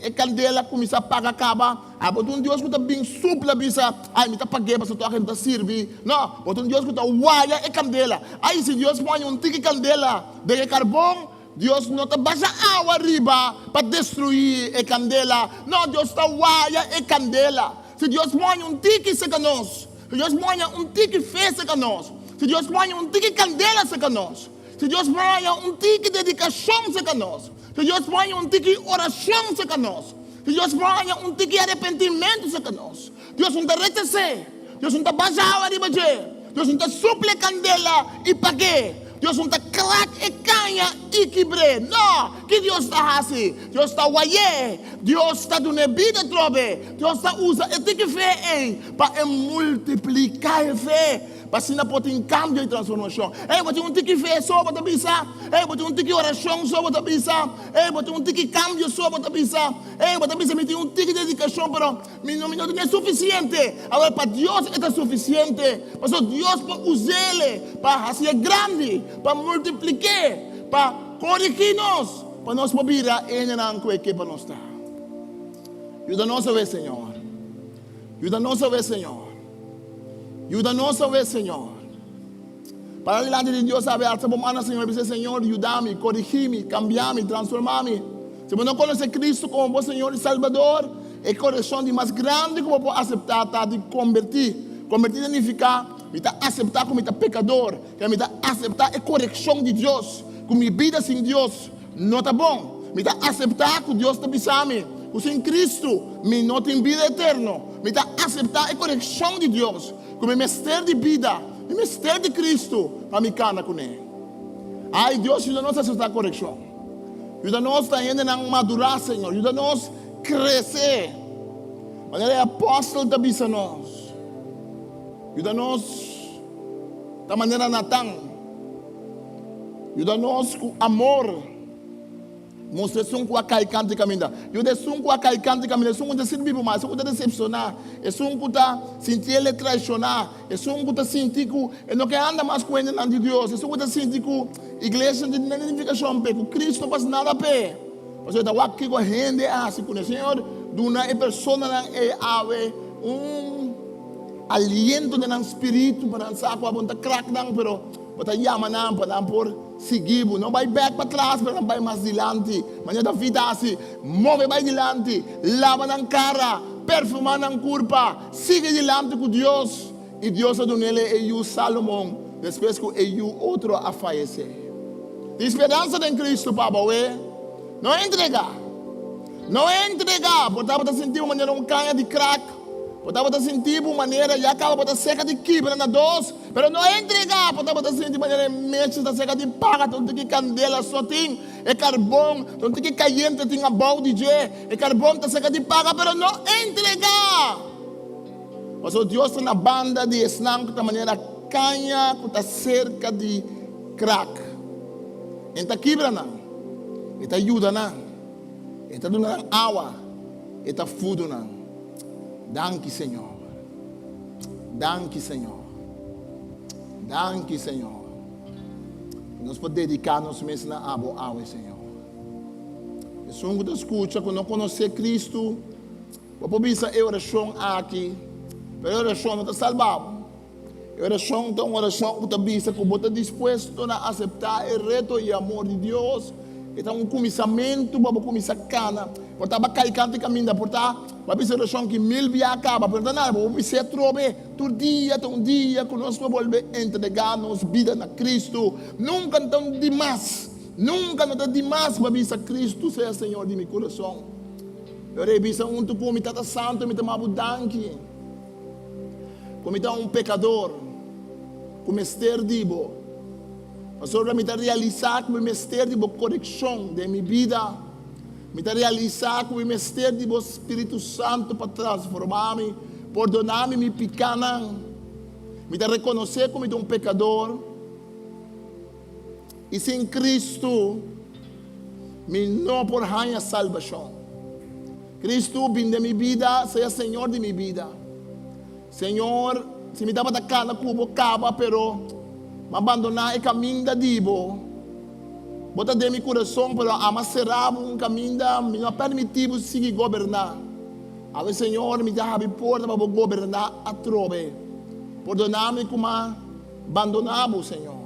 e candela começa a pagar acaba, um Deus que está bem supla, bisa, ai me está pagando para sua gente servir, não, um Deus que está waia e candela, aí se Deus põe tique candela de carvão, Deus não está baixa água arriba para destruir a candela. Não, Deus está waia e candela. Se Deus põe tique seca nós, se Deus põe tique fé seca nós, se Deus põe tique candela seca nós, se Deus põe tique dedicação seca nós, se Deus põe tique oração seca nós, se Deus põe tique arrependimento seca nós, Deus não está retecer, Deus não está baixa água arriba, Deus não está suple candela e paguei. Deus não está crack e canha e quebre. Não, que Deus está assim. Deus está uaie. Deus está dando vida trobe. Deus está usando e tem que fé para multiplicar a fé. Para se não pode ter cambio e transformação. Você não tem que fé só para pensar. Você não tem que oração só para pensar. Você não tem que cambio só para pensar. Você pensa que tem um tique de dedicação, mas não é suficiente. Agora para Deus é suficiente. Mas Deus pode usar ele para ser grande, para multiplicar, para corrigir-nos, para nós poder ir na que para nós estar. Ajuda-nos a ver, Senhor. Ajuda-nos a ver, Senhor. Ajuda-nos a ver, Senhor. Para diante de Deus, sabe, alça a mão, Senhor, dizer, Senhor, ajuda-me, corrigir-me, cambiar-me, transformar-me. Se você não conhece Cristo como o Senhor e Salvador, é correção de mais grande que você pode aceitar, tá, de convertir. Convertir significa, me está aceitar como está pecador, que me está aceitar a correção de Deus, com minha vida sem Deus não está bom. Me está aceitar que Deus está pensando, que sem Cristo me não tem vida eterna. Me está aceitar a correção de Deus, como mistério de vida, o mistério de Cristo, para me cana com ele. Ai, Deus, ajuda-nos a aceitar a correção. Ajuda-nos a ainda não madurar, Senhor. Ajuda-nos a crescer. Mas ele é apóstolo da bisa nós. Ajuda-nos da maneira natang. Ajuda-nos com amor. Mostra sum com a caicante caminha. Eu de sum com a caicante caminha. Sum com a sentir mais. Sum com a decepcionar. É sum com a sentir ele traicionar. É sum com a sentir que ele não quer andar mais com ele de Deus. É sum com a sentir que a igreja não tem identificação com Cristo não faz nada a pé. Mas eu estou aqui com a gente assim com o Senhor. Duna é pessoa é ave aliento de um espírito para não saber como está crack não, pero para chamar não para não por seguir, não vai back para trás, para não vai mais adiante. Mas a vida assim, move vai adiante, lava na cara, perfuma na curva, siga adiante com Deus. E Deus a deu ele o Salomão, depois que ele outro a falecer. A esperança em Cristo, papai, não é entregar. Não é entregar, portanto, sentir uma maneira canha de crack. Portanto, sentir uma maneira, já acaba de seca de quebra na doce, mas não é entregar, portanto, sentir maneira mexe da seca de paga, não tem que candela só tem, é carvão, não tem que caliente, tem a balde de, é carvão da seca de paga, mas não é entregar. Mas o Deus está na banda de snang, da maneira canha, que está cerca de crack. Enta quebra não. Enta ajuda não. Enta dona água. Enta food não. Danke, Senhor. Danke, Senhor. Danke, Senhor. Nós podemos dedicar-nos mesmo na água, Senhor. E se você escuta, quando não conhecer Cristo, você precisa de oração aqui. Mas a oração não está salvada. A oração é uma oração que você está disposto a aceitar o reto e o amor de Deus. Então, um começamento para começar a cana. Porque vai cair canto e caminho. Porque vai ser oração que mil dias acaba. Porque nada, vai ser trobe. Todo dia, que nós vamos entregar nossa vida na Cristo. Nunca tão demais. Nunca não está demais para ver Cristo seja Senhor de meu coração. Eu reviso um tu como está santo, me está mabudanque. Como está um pecador. Como ester dibo. Pastor, me está realizar como ester dibo correção de minha vida. Me está realizar como ester dibo Espírito Santo para transformar-me, perdonar-me me pecana. Me está reconhecer como um pecador. E sem Cristo, me não por a salvação. Cristo vem de minha vida, seja Senhor de minha vida. Senhor, se me dá para cá na cubo, acaba, pero me abandonar o caminho da dibo. Bota de meu coração, pero amacerava um caminho da, me não permitiu seguir governar. Agora, Senhor, me dá a porta para governar a trove. Perdonar-me como abandonamos, Senhor.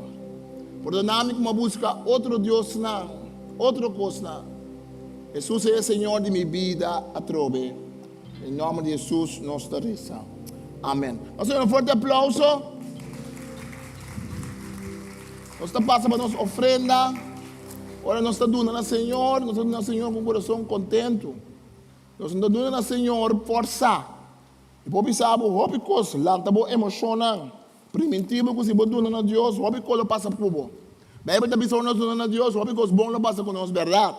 Perdonar-me como buscar outro Deus, não, outra coisa. Não. Jesus é o Senhor de minha vida, a trove. Em nome de Jesus, nós rezamos. Amém. Nós temos um forte aplauso. Nós estamos passando para nossa ofrenda. Ora, nós estamos dando ao Senhor, nós estamos dando ao Senhor com o coração contento. Nós estamos dando ao Senhor força. E por isso, houve coisas, lá estamos emocionando. Primitivo, que se você dando a Deus, houve coisas passa por você. Mas você está nós dando a Deus, houve coisas boas passa com nós, verdade?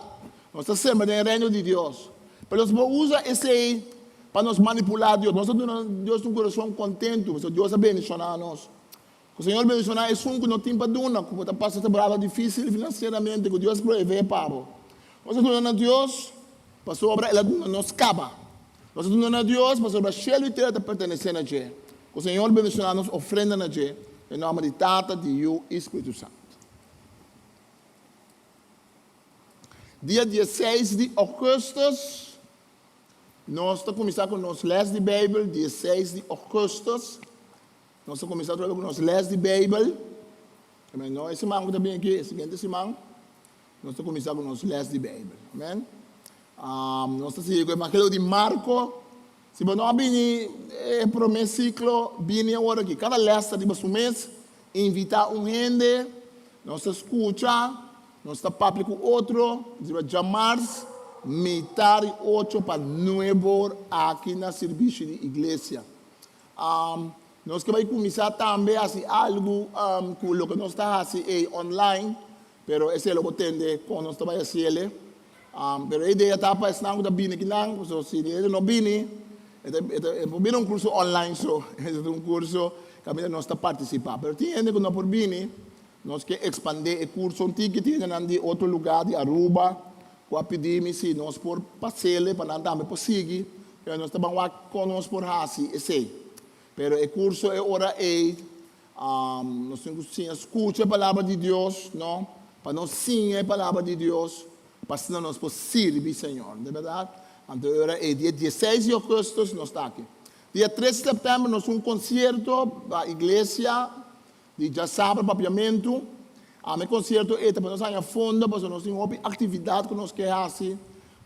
Nós estamos sempre no reino de Deus. Mas nós usamos esse aí para nos manipular Deus. Nós estamos dando a Deus um coração contente, porque Deus abençoa nós. O Senhor abençoa é um que não tem para dar, que está passando brava difícil financeiramente, que Deus provê para nós. Nós estamos dando a Deus para sobre ela nos caba. Nós estamos dando a Deus para sobre a cheia e terra pertencer a Deus. O Senhor abençoa nos ofrenda a Deus, em nome de Tata, de Yu e Espírito Santo. Dia 16 de agosto, nós estamos começando com o nosso les de Bíblia, 16 de agosto. Nós estamos começando com o nosso les de Bíblia. Não, esse mango também aqui, esse seguinte semana. Nós estamos começando com o nosso les de Bíblia. Amém? Nós estamos seguindo com o Evangelho de Marco. Se você não vem para o mês ciclo, vem agora aqui. Cada lesta de um mês, invitar um gente, nós escuta, nós está papo com outro, chamar metade 8 para novo aqui na serviço de igreja. Nós que vai começar também a fazer algo com o que nós está fazendo online, pero esse é o que tende com nós vai fazer. Pero a ideia está para estar com bine que não, se ele não bine, é um curso online, é um curso que nós está participando. Pero tem gente que não por bine, nós que expandir o curso antigo que tem em outro lugar de Aruba, com a pedir se nós por passear para não também conseguir, nós estamos lá com nós por fazer esse. Pero o curso é hora nós temos que escutar a palavra de Deus, não? Para nós sim a palavra de Deus, para senão nós podemos servir, Senhor, de verdade? Então, é dia 16 de agosto, nós estamos aqui. Dia 3 de setembro, nós temos um concerto da igreja de Jaçaba, papiamento. O concerto é para nós ganhar fundo, para nós temos uma atividade que nós queremos fazer.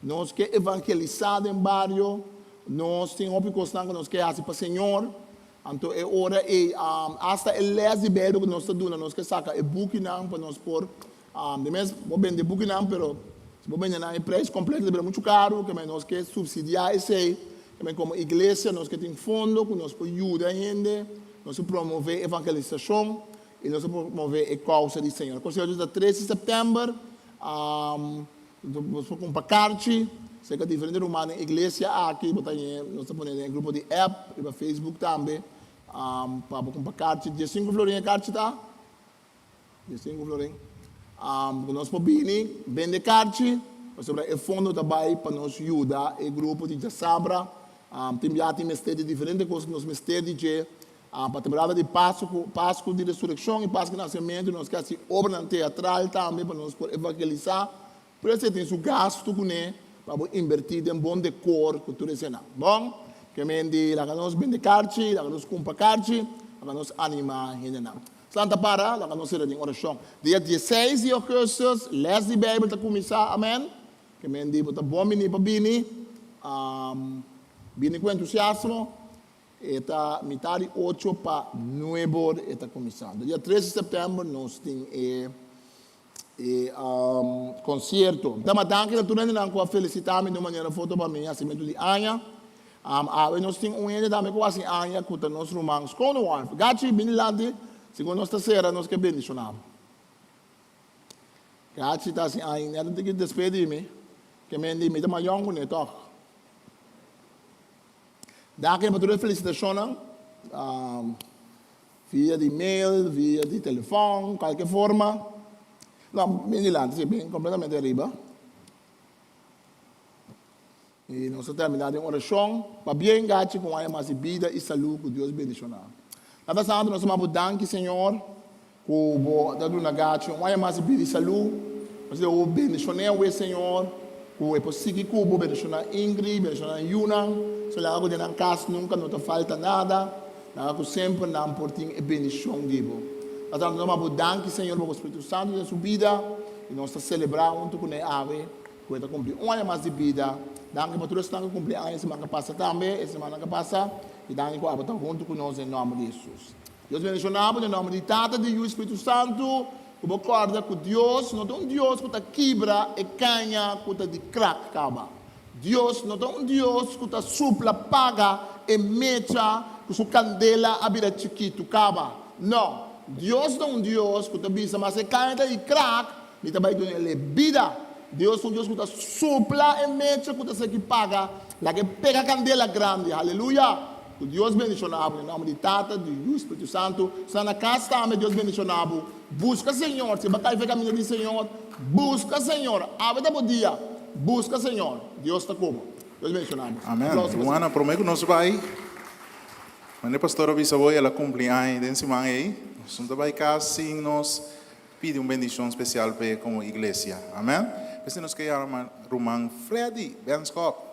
Nós queremos evangelizar no bairro. Nós temos uma coisa que nós queremos fazer para o Senhor. Então, é hora, hasta o les de Bíblia que nós estamos dando, nós queremos sacar o book para nós pôr. De mesmo, vou vender book não, pero se vou vender o preço completo, é muito caro, que nós queremos subsidiar esse aí. Como igreja, nós queremos fundo, que nós podemos ajudar a gente, nós promover a evangelização e nós promover a causa do Senhor. Conselho dia 13 de setembro, nós vamos para Carchi, sei que diferente rumano na igreja aqui, nós estamos em grupo de app, e para Facebook também, para Carchi, dia 5 de Florinha, Carchi está? Dia 5 de Florinha. nós podemos vender carne, sobre o fundo também para nos ajudar o grupo de Sabra, tem já mistério diferente coisas que nós mistério de para a temporada de Páscoa de ressurreição e Páscoa de nascimento, nós queremos obra teatral também para nós evangelizar, por isso tem seu gasto com ele para invertir em bom decor cultura cena. Bom, que mendi lá nós vender carne, lá nós compra carne, lá nós animar gente não. Santa para, lá nós ser em oração. Dia 16 de agosto, les de Bíblia para começar, amém. Que mendi para bom menino para bini, bini com entusiasmo. Eta metade 8 para 9 está começando. Dia 13 de setembro nós temos concerto. Então, danke na turma não com felicitar-me de maneira foto para mim, assim de Anya. Nós temos ainda também com assim Anya com nós romãs com o ar. Gachi binilante, segundo nós terceira nós que bendicionamos. Gachi está assim Anya, não tem que despedir-me, que me andi me dá maior com ele toque. Danke para toda a felicitação, via de e-mail, via de telefone, qualquer forma. Não, binilante, sim, bem completamente arriba. E nós terminamos em oração, para bem gato com a mais vida e saúde que Deus bendicionar. Nada santo, nós vamos danke, Senhor, por dar uma gato, uma mais vida e saúde. Nós vamos bendicionar o Senhor, que é possível que o bendicionar Ingrid, bendicionar Yuna, se lá algo de na casa nunca não te falta nada, nada sempre não portem a bendição de Deus. Nós vamos danke, Senhor, por o Espírito Santo na sua vida e nós estamos celebrando junto com a ave, que está cumprindo um ano mais de vida. Danke para todos que estão cumprindo a semana que passa também, a semana que passa, e danke para estar junto com nós em nome de Jesus. Deus bendicionamos em nome de Tata, de o Espírito Santo, que recorda que Deus não é um Deus que está quebra e canha, que está de crack, acaba. Deus não é um Deus que está supla, paga e mecha, que sua candela abira chiquito, acaba. Não. Deus não é um Deus que está bisa, mas se canha e crack, ele também dá ele vida. Deus é um Deus que está supla e mecha, que está que paga, lá que pega a candela grande, aleluia. Que Deus bendicionado, em nome de Tata, do Espírito Santo, está na casa também, Deus bendicionado. Busca Senhor, se vai ver caminho do Senhor, busca Senhor, abre o dia, busca Senhor, Deus está como, Deus bendicionado. Amém. Luana, prometo que nós vai, mas a pastora bisavó, ela cumpleaños de semana aí, nós vai cá, sim, nós pede uma bendição especial para como igreja, amém? Mas nós queremos Roman Freddy Benskop.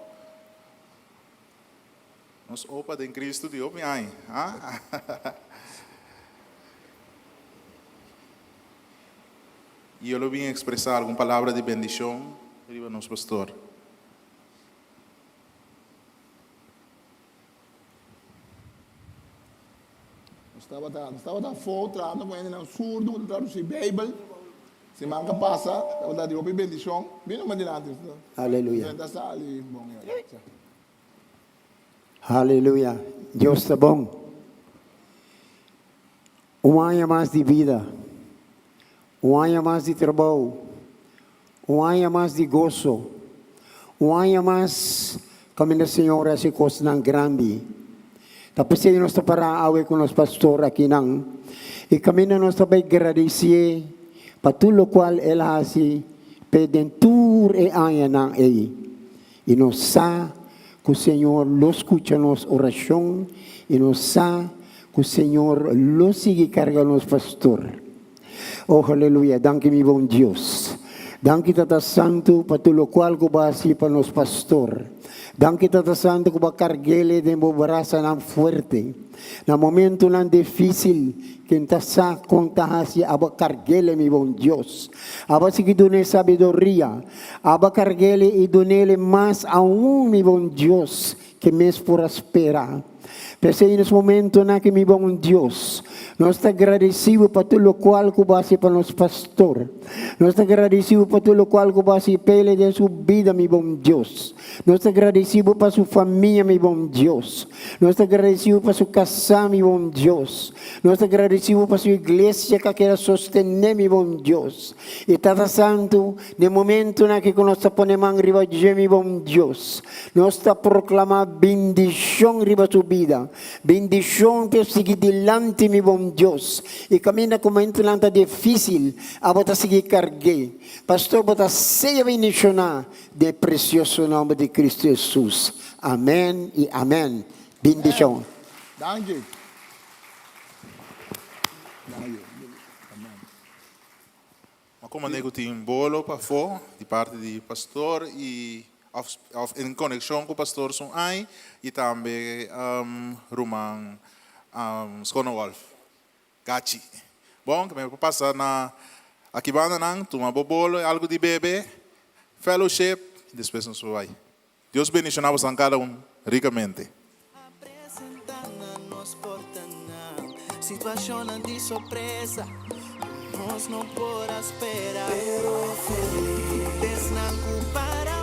Nós opa em Cristo de open aí, ah? E eu vim expressar alguma palavra de bendição para nosso pastor. Estava fora, trabalhando com ele no surdo, traduzir Bíblia. Semana que passa, estava dando uma bendição. Bem uma dinâmica. Aleluia. Aleluia. Deus está bom. Um ano mais de vida. Um ano mais de trabalho. Um ano mais de gozo. Um ano mais caminho do Senhor essa coisa não grande. Tapos ele nos para awe com os pastor aqui nang. E caminho nós também agradecer para tudo o qual ele hasi pedentur e aya nang ei. E nós sa que o Senhor lo escucha nos oração e nós sa que o Senhor lo sigue carregando nos pastor. Oh, aleluia. Danke mi bom Deus. Danke Tata Santo para tudo o qual que basi para nos pastor. Danke Tata Santo que va cargele de braça nan fuerte. Na momento nan difícil que está sa contahasi aba cargele mi bom Deus. Aba sige dune sabedoria. Aba cargele e dunele mas aún mi bom Deus que mes por espera. Pero nesse momento na que mi bom Deus, nós está agradecido para tudo o qual que base para nos pastor. Nós está agradecido para tudo o qual que base pele de sua vida, mi bom Deus. Nós está agradecido para sua família, mi bom Deus. Nós está agradecido para sua casa, mi bom Deus. Nós está agradecido para sua igreja que quer sostener, mi bom Deus. E Tata Santo, no momento na que nós está ponendo riba de mi bom Deus, nós está proclamando bendição riba sua vida. vida. Bendición te sigue delante, mi bom Dios. Y camina como en planta difícil, a bota sigue cargue. Pastor, bota seja bendición de precioso nombre de Cristo Jesús. Amén y amén. Bendición. Dank je. Dank je. Maar kom maar negotiëren bolo para fora, de parte do pastor e em conexão com o pastor são aí e também Roman Skonowolf, Gachi. Bom, que me passar na aqui banda não, tomar bolo, algo de bebê, fellowship, e depois não vai. Deus bendicionamos a cada ricamente. Apresentándonos por situación de sorpresa, nos no por esperar, pero feliz, desnacu para